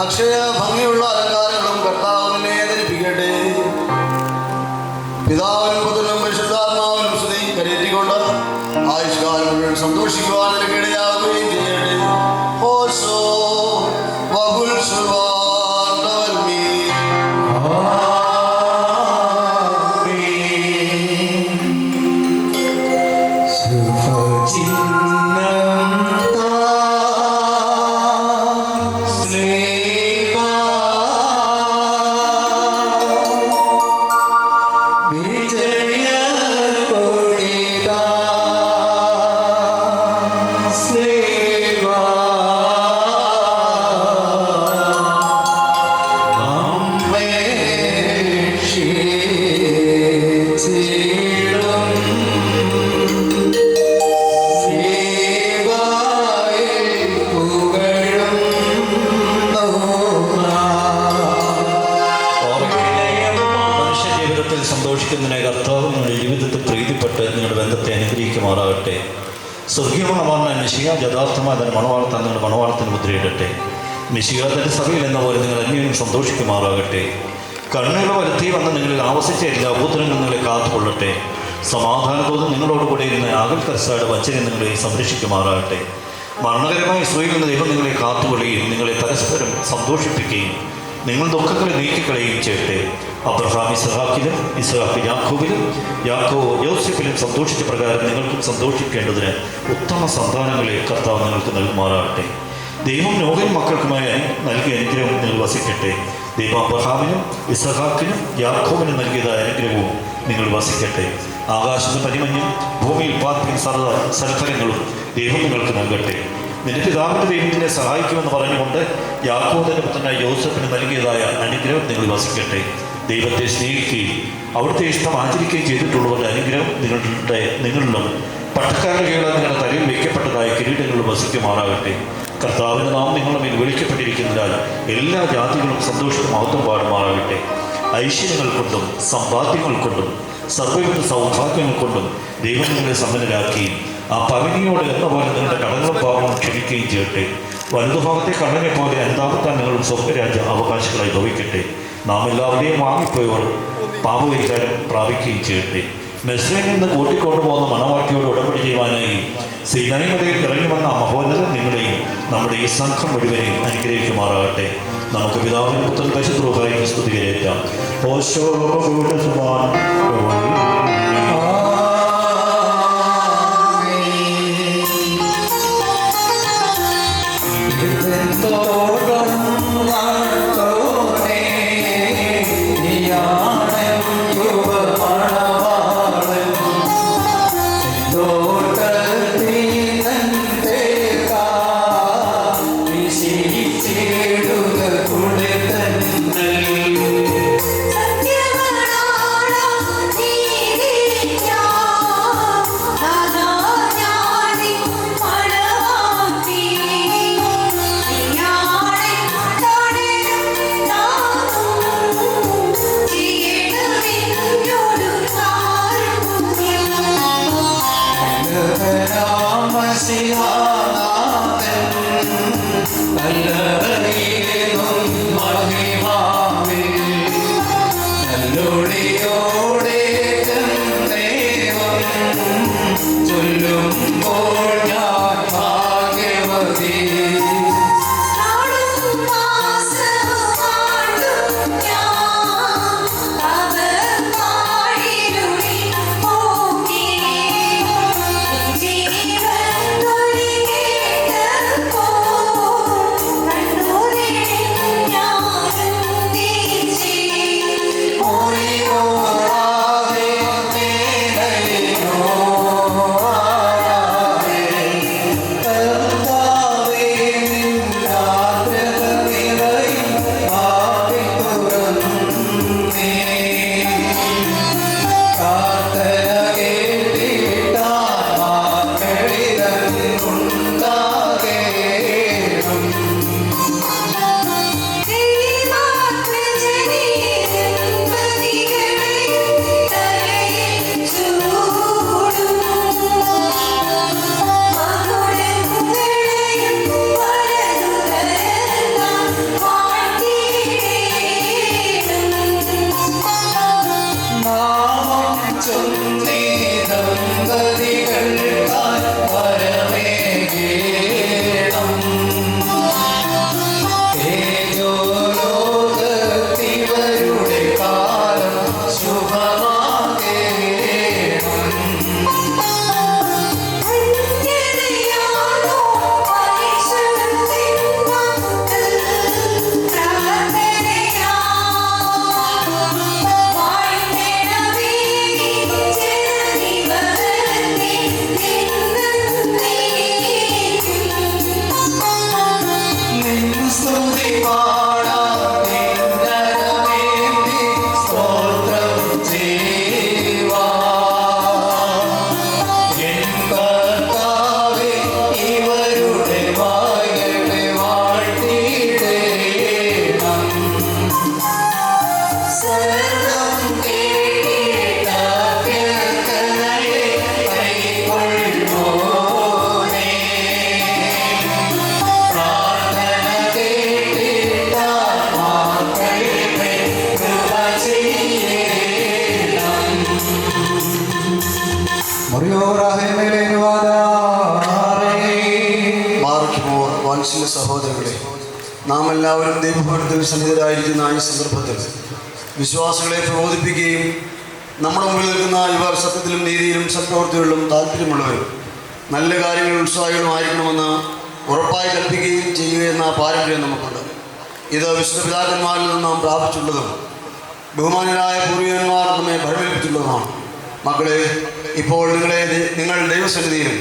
[SPEAKER 4] അക്ഷയ ഭംഗിയുള്ള അലങ്കാരങ്ങളും കർത്താവിനെ ധരിപ്പിക്കട്ടെ. പിതാവിനും പുത്രനും പരിശുദ്ധാത്മാവിനും സ്തുതി കരയേറ്റിക്കൊണ്ട് ആയുഷ്കാലം മുഴുവൻ സന്തോഷിക്കുവാൻ ഇടയാവുകയും ചെയ്യട്ടെ. ഓശോ വകുൽ സുവാർദ്ധവൽമീ.
[SPEAKER 6] സന്തോഷിക്കുന്നതിനെ കർത്താവ് നിങ്ങളുടെ ജീവിതത്തിൽ പ്രീതിപ്പെട്ട് നിങ്ങളുടെ ബന്ധത്തെ അനുഗ്രഹിക്കുമാറാകട്ടെ. സ്വർഗീയമണമാർന്ന മിശിഹ യഥാർത്ഥമായ തന്നെ മണവാളത്താൻ നിങ്ങളുടെ മണവാളത്തിന് മുദ്രയിടട്ടെ. മിശിഹ തന്റെ സഭയിൽ എന്ന പോലെ നിങ്ങൾ അന്യോന്യം സന്തോഷിക്കുമാറാകട്ടെ. കണ്ണുകളെ വരുത്തി വന്ന് നിങ്ങളിൽ ആവശിച്ച എല്ലാ ഭൂതരങ്ങളും നിങ്ങളെ കാത്തുകൊള്ളട്ടെ. സമാധാനത്തോടും നിങ്ങളോടുകൂടെ ഇരുന്ന് ആകൽക്കരസാട് വഞ്ചന നിങ്ങളെ സംരക്ഷിക്കുമാറാകട്ടെ. മരണകരമായ സൂയിൽ നിന്ന് ദൈവം നിങ്ങളെ കാത്തുകൊള്ളുകയും നിങ്ങളെ പരസ്പരം സന്തോഷിപ്പിക്കുകയും നിങ്ങൾ ദുഃഖങ്ങളെ നീക്കിക്കളയുകയും ചെയ്യട്ടെ. അബ്രഹാം ഇസ്ഹാക്കിലും ഇസ്ഹാക്ക് യാക്കോബിലും യാക്കോബ് യോസെഫിലും സന്തോഷിച്ച പ്രകാരം നിങ്ങൾക്കും സന്തോഷിക്കേണ്ടതിന് ഉത്തമ സന്താനങ്ങളെ കർത്താവ് നിങ്ങൾക്ക് നൽകുമാറാകട്ടെ. ദൈവം നോഹൻ മക്കൾക്കുമായി നൽകിയ അനുഗ്രഹം നിങ്ങൾ വസിക്കട്ടെ. ദൈവം അബ്രഹാമിനും ഇസ്ഹാക്കിനും യാക്കോബിനും നൽകിയതായ അനുഗ്രഹവും നിങ്ങൾ വസിക്കട്ടെ. ആകാശത്ത് പരിമഞ്ഞും ഭൂമിയിൽ പാർപ്പിൻ സൽഫലങ്ങളും ദൈവം നിങ്ങൾക്ക് നൽകട്ടെ. നിന്റെ പിതാവിൻ്റെ ദൈവം നിന്നെ സഹായിക്കുമെന്ന് പറഞ്ഞുകൊണ്ട് യാക്കോബിന്റെ പുത്രനായ യോസെഫിന് നൽകിയതായ അനുഗ്രഹം നിങ്ങൾ വസിക്കട്ടെ. ദൈവത്തെ സ്നേഹിക്കുകയും അവിടുത്തെ ഇഷ്ടം ആചരിക്കുകയും ചെയ്തിട്ടുള്ളവരുടെ അനുഗ്രഹം നിങ്ങളിലും പട്ടക്കാരുടെ കീഴിൽ നിങ്ങളുടെ തലയിൽ വയ്ക്കപ്പെട്ടതായ കിരീടങ്ങൾ വസിക്കുമാറാകട്ടെ. കർത്താവിൻ്റെ നാമം നിങ്ങളുടെ മേൽ വിളിക്കപ്പെട്ടിരിക്കുന്നതിനാൽ എല്ലാ ജാതികളും സന്തോഷവും മഹത്വം പാടുമാറാകട്ടെ. ഐശ്വര്യങ്ങൾ കൊണ്ടും സമ്പാദ്യങ്ങൾ കൊണ്ടും സർവ്വവിധ സൗഭാഗ്യങ്ങൾ കൊണ്ടും ദൈവം നിങ്ങളെ സമ്പന്നരാക്കുകയും ആ പവനിയോട് എന്ന പോലെ നിങ്ങളുടെ കടങ്ങളും പാവങ്ങളും ക്ഷമിക്കുകയും ചെയ്യട്ടെ. വലതുഭാഗത്തെ കണ്ണനെ പോലെ രണ്ടാമത്താൻ നിങ്ങളും സ്വർഗരാജ്യ അവകാശങ്ങളായി ഭവിക്കട്ടെ. നാം എല്ലാവരെയും വാങ്ങിപ്പോയവർ പാപപരിഹാരം പ്രാപിക്കുകയും ചെയ്യട്ടെ. മെസ്രയിൽ നിന്ന് കൂട്ടിക്കൊണ്ടുപോകുന്ന മണവാട്ടിയോട് ഉടമ്പടി ചെയ്യുവാനായി സീനായി മലയിൽ ഇറങ്ങി വന്ന മഹോന്നതൻ നിങ്ങളെയും നമ്മുടെ ഈ സംഘം മുഴുവനെയും അനുഗ്രഹിക്കുമാറാകട്ടെ. നമുക്ക് പിതാവിനും പുത്രൻ പരിശുദ്ധ റൂഹായിക്ക് സ്തുതി കരയേറ്റാം. ഓശോ
[SPEAKER 4] വാത്സല്യ സഹോദരങ്ങളെ, നാം എല്ലാവരും ദൈവഭവനത്തിൽ സന്നിധരായിരിക്കുന്ന ഈ സന്ദർഭത്തിൽ വിശ്വാസികളെ പ്രബോധിപ്പിക്കുകയും നമ്മുടെ മുമ്പിൽ നിൽക്കുന്ന ഇവർ സത്യത്തിലും നീതിയിലും സത്പ്രവൃത്തികളിലും താല്പര്യമുള്ളവരും നല്ല കാര്യങ്ങളിൽ ഉത്സാഹികളുമായിരിക്കണമെന്ന് ഉറപ്പായി കൽപ്പിക്കുകയും ചെയ്യുക എന്ന പാരമ്പര്യം നമുക്കുണ്ട്. ഇത് വിശുദ്ധ പിതാക്കന്മാരിൽ നിന്ന് നാം പ്രാപിച്ചുള്ളതും ബഹുമാനരായ പൂർവികന്മാർ നമ്മെ ഭരമേൽപ്പിച്ചുള്ളതുമാണ്. മക്കളെ, ഇപ്പോൾ നിങ്ങൾ ദൈവസന്നിധിയിലും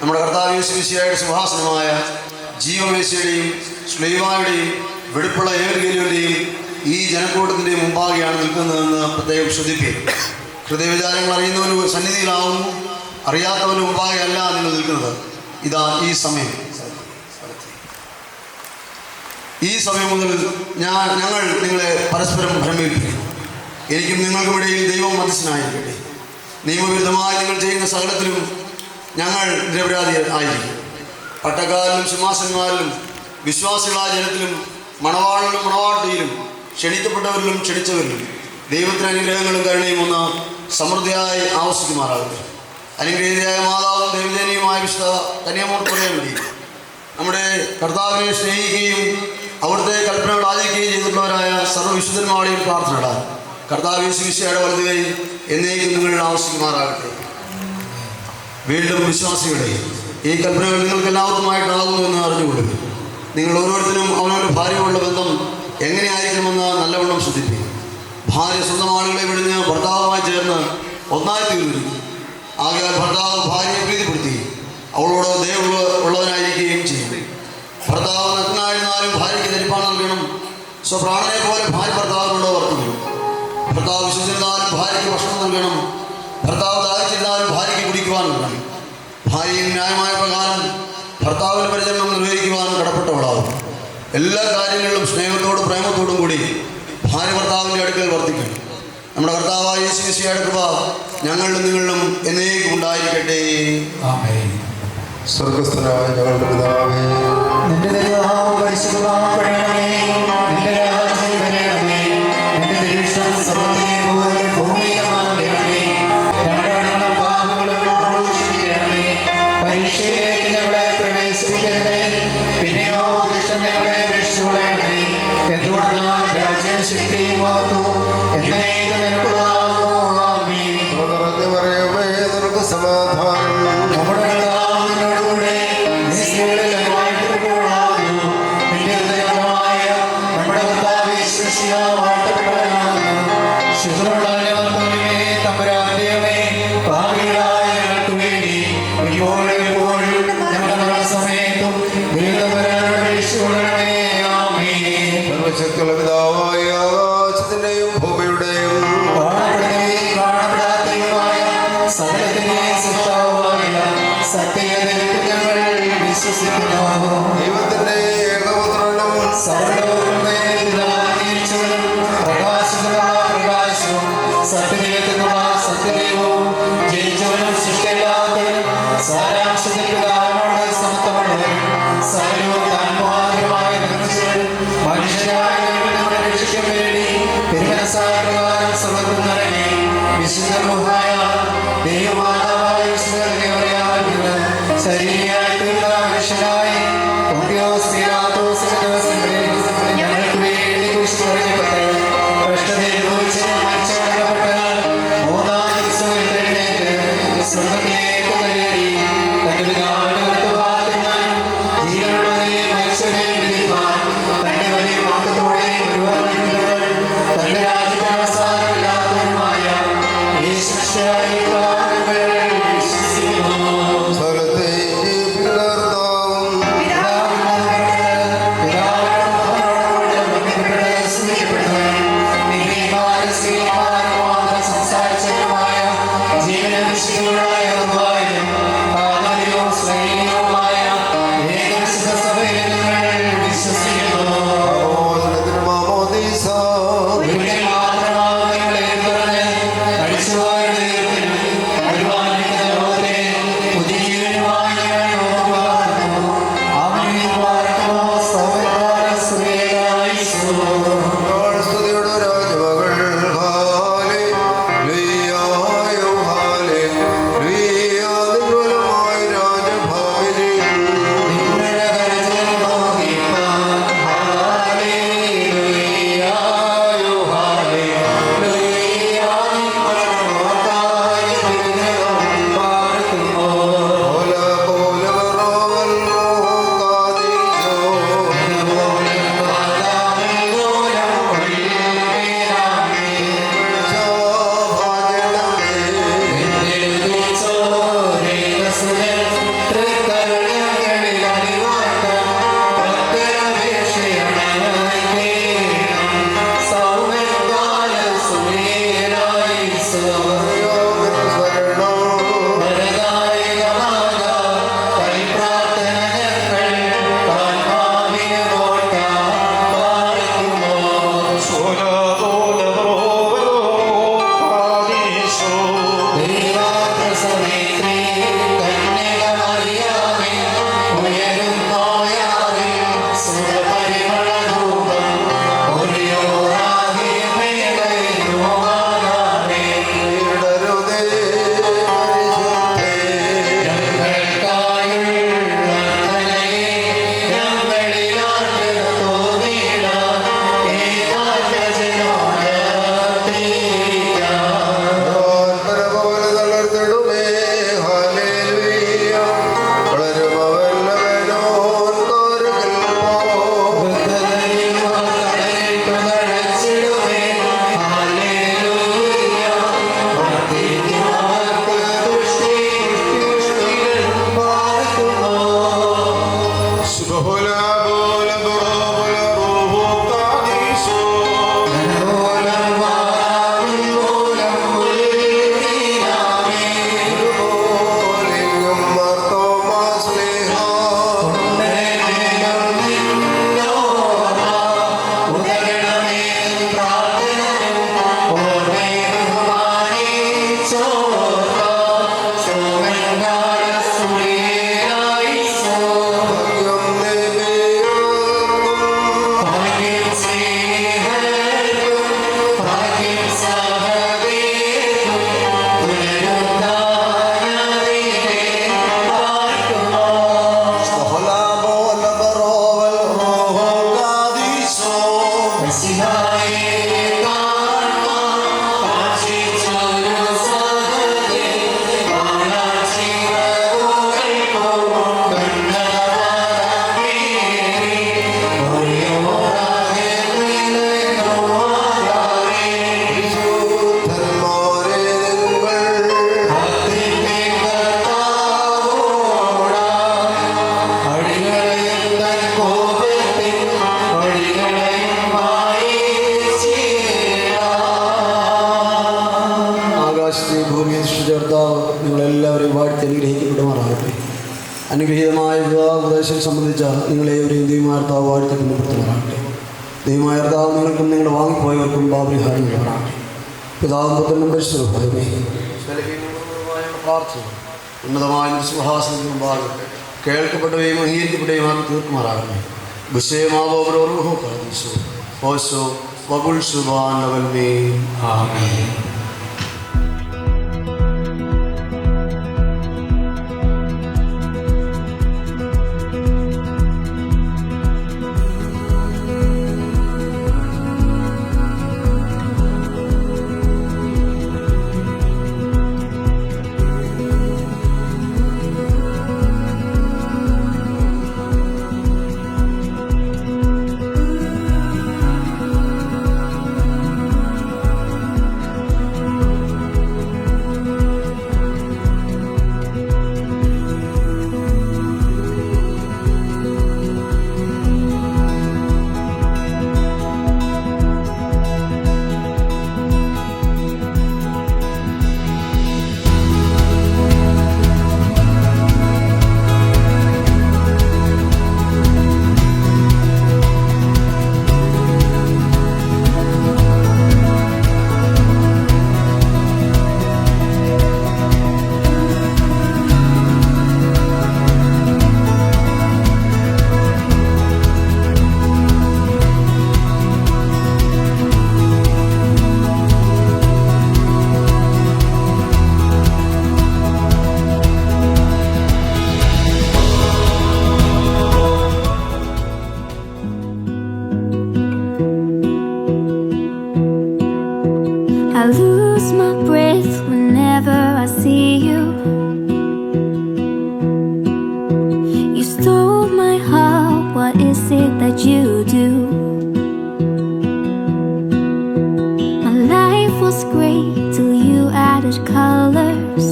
[SPEAKER 4] നമ്മുടെ കർത്താവ് യേശു മിശിഹായുടെ സിംഹാസനമായ ജീവമേശയുടെയും ശ്ലീവായുടെയും വെടുപ്പുള്ള ഏവരികയിലുടെയും ഈ ജനക്കൂട്ടത്തിൻ്റെയും മുമ്പാകെയാണ് നിൽക്കുന്നതെന്ന് പ്രത്യേകം ശ്രദ്ധിക്കുക. ഹൃദയവിചാരങ്ങൾ അറിയുന്നവന് സന്നിധിയിലാവുന്നു, അറിയാത്തവന് മുമ്പാകെ അല്ല നിങ്ങൾ നിൽക്കുന്നത്. ഇതാ ഈ സമയം മുതൽ ഞങ്ങൾ നിങ്ങളെ പരസ്പരം ഭ്രമിപ്പിക്കുന്നു. എനിക്കും നിങ്ങൾക്കുമിടയിൽ ദൈവം മധ്യസ്ഥനായിരിക്കട്ടെ. നിയമവിരുദ്ധമായി നിങ്ങൾ ചെയ്യുന്ന സകലത്തിലും ഞങ്ങൾ നിരപരാധി ആയിരിക്കും. പട്ടക്കാരിലും സിംഹാസന്മാരിലും വിശ്വാസികളായ ജനത്തിലും മണവാളിലും മണവാട്ടിയിലും ക്ഷണിക്കപ്പെട്ടവരിലും ക്ഷണിച്ചവരിലും ദൈവത്തിന് അനുഗ്രഹങ്ങളും കരുണയും ഒന്ന് സമൃദ്ധിയായി ആവശ്യിക്കുമാറാകട്ടെ. അനുഗ്രഹീതയായ മാതാവും ദേവദേനിയുമായ വിശുദ്ധ കന്യാമൂർത്തി വേണ്ടി നമ്മുടെ കർത്താവിനെ സ്നേഹിക്കുകയും അവിടുത്തെ കൽപ്പനകൾ ആചരിക്കുകയും ചെയ്തിട്ടുള്ളവരായ സർവ്വവിശുദ്ധന്മാരുടെയും പ്രാർത്ഥനകളാൽ കർത്താവ് യേശുമിശിഹായുടെ വലതുകൈ എന്നേക്കും നിങ്ങളിൽ ആവശ്യമാറാകട്ടെ. വീണ്ടും വിശ്വാസികളെ, ഈ കൽപ്പനകൾ നിങ്ങൾക്ക് എല്ലാവർക്കുമായിട്ടാകുന്നു എന്ന് അറിഞ്ഞുകൊള്ളുക. നിങ്ങൾ ഓരോരുത്തരും അവനവൻ്റെ ഭാര്യയോടുള്ള ബന്ധം എങ്ങനെയായിരിക്കണമെന്ന് നല്ലവണ്ണം ശ്രദ്ധിക്കുക. ഭാര്യ സ്വന്തം ആളുകളെ വിടിഞ്ഞ് ഭർത്താവുമായി ചേർന്ന് ഒന്നായി തീർന്നിരിക്കും. ആകയാൽ ഭർത്താവ് ഭാര്യയെ പ്രീതിപ്പെടുത്തി അവളോട് ദയവുള്ളവനായിരിക്കുകയും ചെയ്യും. ഭർത്താവ് നഗ്നായിരുന്നാലും ഭാര്യയ്ക്ക് ധരിപ്പാൻ നൽകണം. സ്വപ്രാണനെ പോലെ ഭാര്യ ഭർത്താവിനോട് വർത്തിക്കണം. ഭർത്താവ് വിശ്വസിച്ചിരുന്നാലും ഭാര്യയ്ക്ക് ഭക്ഷണം നൽകണം. ഭർത്താവ് ദാഹിച്ചിരുന്നാലും ഭാര്യയ്ക്ക് കുടിക്കുവാൻ നൽകണം. ഭാര്യയും ന്യായമായ പ്രകാരം ഭർത്താവിൻ്റെ പരിചരണം നിർവഹിക്കുവാൻ കടപ്പെട്ടവളാവും. എല്ലാ കാര്യങ്ങളിലും സ്നേഹത്തോടും പ്രേമത്തോടും കൂടി ഭാര്യ ഭർത്താവിൻ്റെ അടുക്കൽ വർത്തിക്കണം. നമ്മുടെ കർത്താവായ യേശു മിശിഹായുടെ കൃപ ഞങ്ങളിലും നിങ്ങളിലും എന്നേക്കും ഉണ്ടായിരിക്കട്ടെ.
[SPEAKER 8] സ്വർഗസ്ഥനായ ഞങ്ങളുടെ പിതാവേ,
[SPEAKER 5] നിന്റെ ദൈവനാമം പരിശുദ്ധമാക്കണമേ. നിന്റെ രാജ്യം വരണമേ. നിന്റെ തിരുവിഷ്ടം സ്വർഗ്ഗത്തിലെ പോലെ ഭൂമിയിലുമാകണമേ. ഞങ്ങളുടെ പാപങ്ങളും ഞങ്ങളോട് ക്ഷമിക്കണമേ. പരീക്ഷയിലേക്ക് ഞങ്ങളെ പ്രവേശിപ്പിക്കരുതേ, പിന്നെയോ ദുഷ്ടൻ ഞങ്ങളെ രക്ഷിച്ചുകൊള്ളണമേ. എന്തുകൊണ്ടെന്നാൽ രാജ്യം ശക്തിയും മഹത്വവും എന്നേക്കും നിനക്കുള്ളതാകുന്നു. ആമേൻ.
[SPEAKER 8] നിറഞ്ഞു പറയുമേ, നിനക്ക് സമാധാനം.
[SPEAKER 5] നമ്മുടെ കർത്താവിനോടുകൂടെ നീ സ്ത്രീകളിൽ വാഴ്ത്തപ്പെട്ടവളാകുന്നു. നിന്റെ ഹൃദയമായ നമ്മുടെ കർത്താവ് യേശു മിശിഹാ വാഴ്ത്തപ്പെട്ടവനാകുന്നു. ശുദ്ധമുള്ളവനേ തമ്പുരാന്റെ ദൈവമേ, പാപികളായ ഞങ്ങൾക്ക് വേണ്ടി ഇപ്പോഴും എപ്പോഴും ഞങ്ങളുടെ മരണസമയത്തും ദൈവതമ്പുരാനോട് അപേക്ഷിച്ചുകൊള്ളണമേ. ആമേൻ.
[SPEAKER 8] സർവശക്തിയുള്ള പിതാവായ ആകാശത്തിന്റെയും ഭൂമിയുടെയും
[SPEAKER 5] കാണപ്പെടുന്നവയും കാണപ്പെടാത്തവയുമായ സകലത്തിന്റെയും സൃഷ്ടാവുമായ സത്യദൈവത്തിൽ ഞങ്ങൾ വിശ്വസിക്കുന്നു.
[SPEAKER 8] ദൈവത്തിന്റെ ഏകപുത്രനും
[SPEAKER 5] സർവ്വലോകത്തിലും പ്രകാശത്തിനുള്ള പ്രകാശവും സത്യദൈവത്തിനുള്ള സത്യദൈവവും ജനിച്ചവനും സൃഷ്ടിയില്ലാത്തവനും സാരാംശത്തിൽ പിതാവിനോട് സമത്വമുള്ളവരും സകലവും താൻ മുഖാന്തരമായി നിർമ്മിച്ചവരും മനുഷ്യരായ നമ്മുടെ രക്ഷയ്ക്ക് വേണ്ടി തിരുമനസ്സായ പ്രകാരം സർവ്വതും നിറഞ്ഞ വിശുദ്ധമായ ദൈവമാതാവായ ശരീരയായി തീർന്ന മനുഷ്യനായി പൊന്തിയോസ് പീലാത്തോസിന്റെ ദിവസങ്ങളിൽ ഞങ്ങൾക്ക് വേണ്ടി കുരിശിലറിയപ്പെട്ട് കഷ്ടതയിൽ അനുഭവിച്ച് മരിച്ചടക്കപ്പെട്ട് മൂന്നാം ദിവസം എഴുന്നേറ്റ് സ്വർഗ്ഗത്തിലേക്ക് കയറി തന്റെ പിതാവിന്റെ വലത്തുഭാഗത്തിരുന്നാലും ജീവനുള്ളവരെ മരിച്ചവരെ വിധിപ്പാൻ തന്റെ വലിയ മാറ്റത്തോടെ ഒരുവരുന്നവൾ തന്റെ രാജ്യത്തിന് അവസാനമില്ലാത്തവരുമായ യേശു മിശിഹായെ വിശ്വസിക്കുന്നു.
[SPEAKER 8] സ്ഥലത്തെ പിളർന്നാവും സ്തുതിയുടെ രാജമകൾ ഹാലേ ലുയ്യായോ ഹാലേ ലുയ്യാ നിർമ്മലമായ രാജഭാമിനി ഓല പോല റോവൽ റോഹാദീശോ
[SPEAKER 4] നിങ്ങളെല്ലാവരെയും വാഴ്ത്തി അനുഗ്രഹിക്കപ്പെടുമാറാകട്ടെ. അനുഗ്രഹീതമായ വിവാഹോപദേശം സംബന്ധിച്ച നിങ്ങളെവരെയും ദൈവമാർത്താവ് വാഴ്ത്തി കൊണ്ടുപെടുത്തുമാറാകട്ടെ. ദൈവമാർത്താവ് നിങ്ങൾക്കും നിങ്ങൾ വാങ്ങിപ്പോയവർക്കും പാപരിഹാരം ചെയ്യുമാറാകട്ടെ. പിതാവും പുത്രനും പരിശുദ്ധനുമേ പ്രാർത്ഥന ഉന്നതമായ സിംഹാസനത്തിന് മുമ്പാകെ കേൾക്കപ്പെട്ടവയും അംഗീകരിക്കപ്പെട്ടവയും ആക്കി തീർക്കുമാറാകട്ടെ. വിഷയമാവോരോ കടീശോ ഓശോ വകുൽ സുബാൻ ലവൽമേ. ആമേൻ.
[SPEAKER 11] I lose my breath whenever I see you. You stole my heart, what is it that you do? My life was great till you added colors.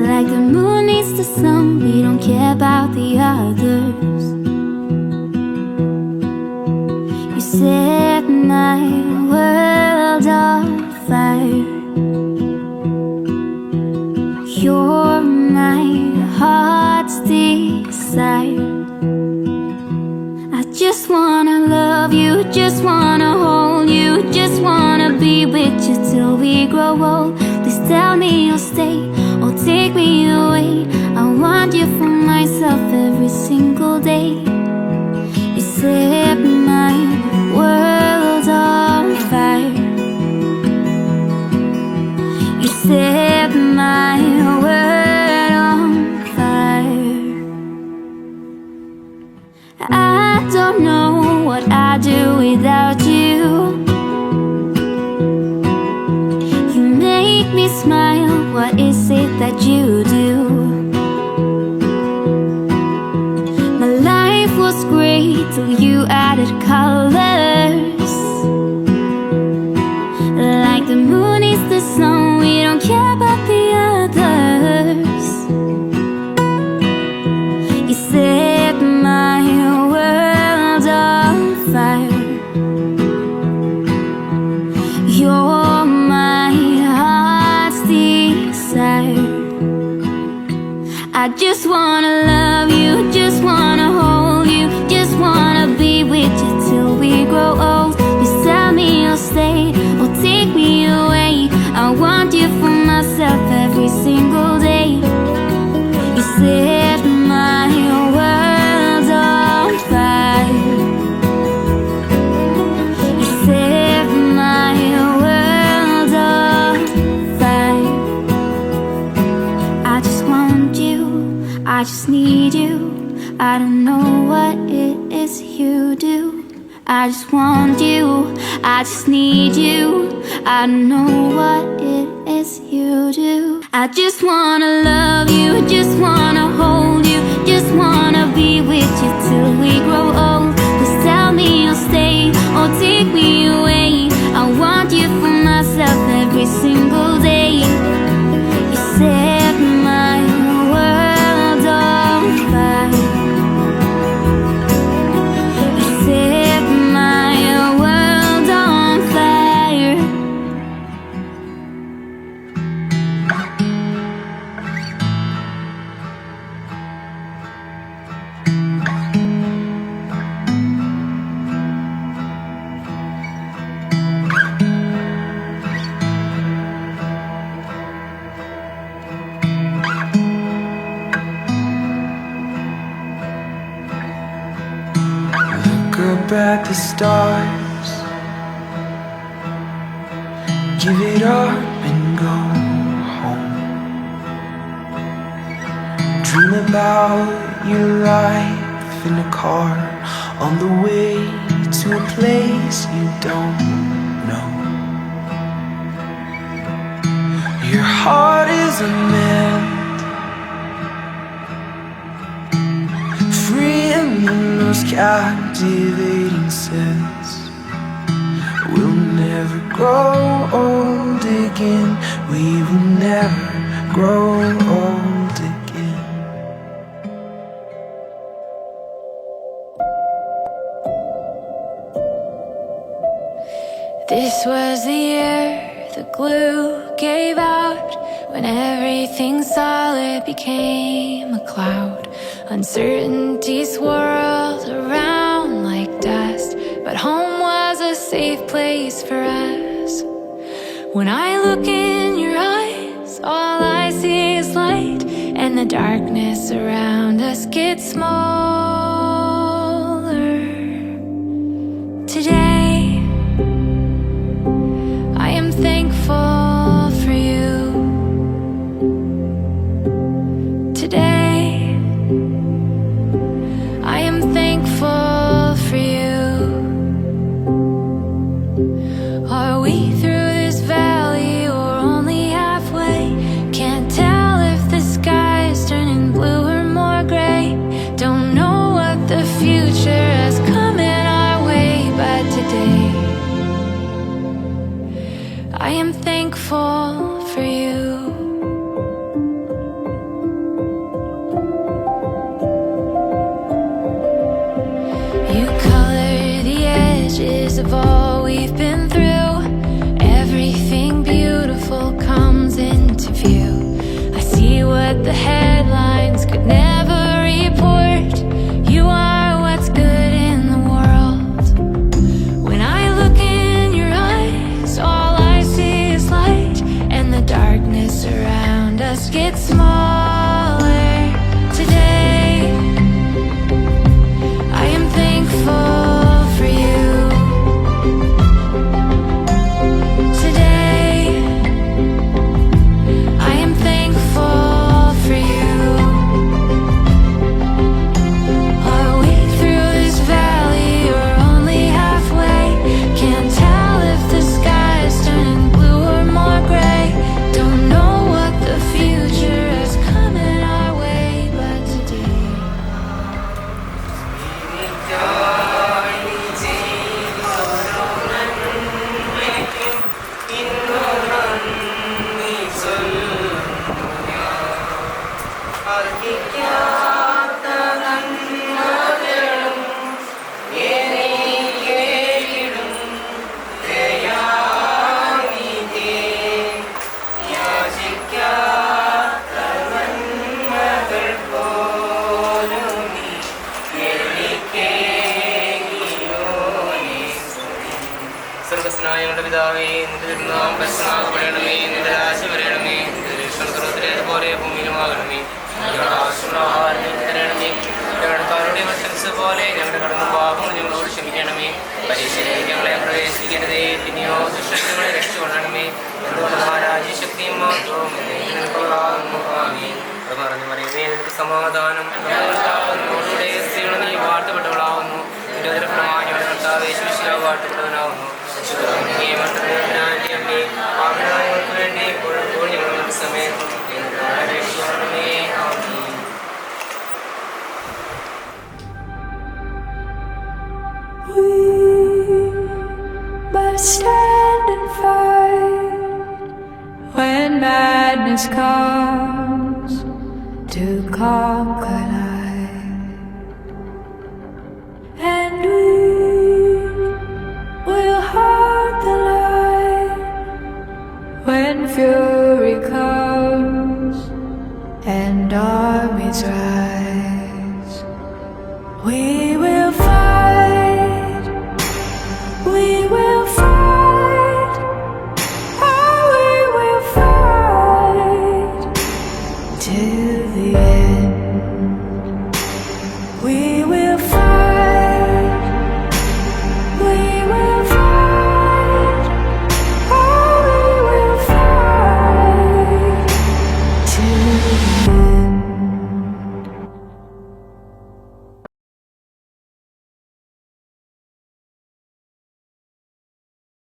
[SPEAKER 11] Like the moon needs the sun, we don't care about the others. You set my world on fire. You're my heart's desire. I just wanna love you, just wanna hold you, just wanna be with you till we grow old. Please tell me you'll stay or take me away. I want you for myself every single day. You set my world on fire. You set my world on fire. I don't know what I'd do without you. You make me smile, what is it that you do? My life was great till you added colors. Like the moon is the sun, we don't care about the others. You set my world on fire. You're my heart's desire. I just wanna love you, just wanna hold you, just wanna be with you till we grow old. Please tell me you'll stay or take me away. I want you for myself every single day. You set my world on fire. You set my world on fire. I just want you, I just need you. I don't know what it is you you do. I just want you, I just need you. I know what it is you do. I just wanna love you, just wanna hold you, just wanna be with you till we grow old. Please tell me you'll stay or take me away. I want you for myself every single day. You set my world on fire. You set my world on fire.
[SPEAKER 2] Look up at the stars, give it up and go home. Dream about your life in a car on the way to a place you don't know. Your heart is a man, free in the most captivating sense. We'll never grow old again. We will never grow old again.
[SPEAKER 11] This was the year the glue gave out, when everything solid became a cloud. Uncertainty swirled around like dust, but home was a safe place for us. When I look in your eyes, all I see is light, and the darkness around us gets smaller. Today, I am thankful for you. Today, I am thankful for you. Are we through this valley or only halfway? Can't tell if the sky's turning blue or more gray. Don't know what the future has coming our way, but today I am thankful for you. You color the edges of all we've been through. Everything beautiful comes into view. I see what the headlines could never report. You are what's good in the world. When I look in your eyes, all I see is light, and the darkness around us gets smaller. Today, I am thankful for you. Today, I am thankful for you. Are we through this valley or only halfway? Can't tell if the sky is turning blue or more gray. Don't know what the future is coming our way, but today
[SPEAKER 12] സ്വർഗസ്നായ ഞങ്ങളുടെ പിതാവേ, നിന്റെ തിരുനാമം പരിശുദ്ധമാക്കപ്പെടണമേ, നിന്റെ രാജ്യം വരണമേ, നിന്റെ ഇഷ്ടം സ്വർഗ്ഗത്തിലേതുപോലെ ഭൂമിയിലുമാകണമേ. ഞങ്ങളുടെ ആവശ്യമുള്ള ആഹാരം ഞങ്ങൾക്ക് തരണമേ. ഞങ്ങളുടെ കടങ്ങളുടെ അനുസരിച്ച് പോലെ ഞങ്ങളുടെ കടന്ന പാപങ്ങൾ ഞങ്ങളോട് ക്ഷമിക്കണമേ. പരീക്ഷയിലേക്ക് ഞങ്ങളെ പ്രവേശിക്കരുതേ, പിന്നെയോ ദുഷ്ടങ്ങളെ രക്ഷിക്കൊള്ളണമേ. എന്തുകൊണ്ട് മഹാരാജ്യശക്തിയും മാത്രവും പറഞ്ഞു മറിയമേ, നിനക്ക് സമാധാനം. നീ വാഴ്ത്തപ്പെട്ടവളാവുന്നു. നിന്റെ
[SPEAKER 11] We must stand and fight when madness comes to conquer life.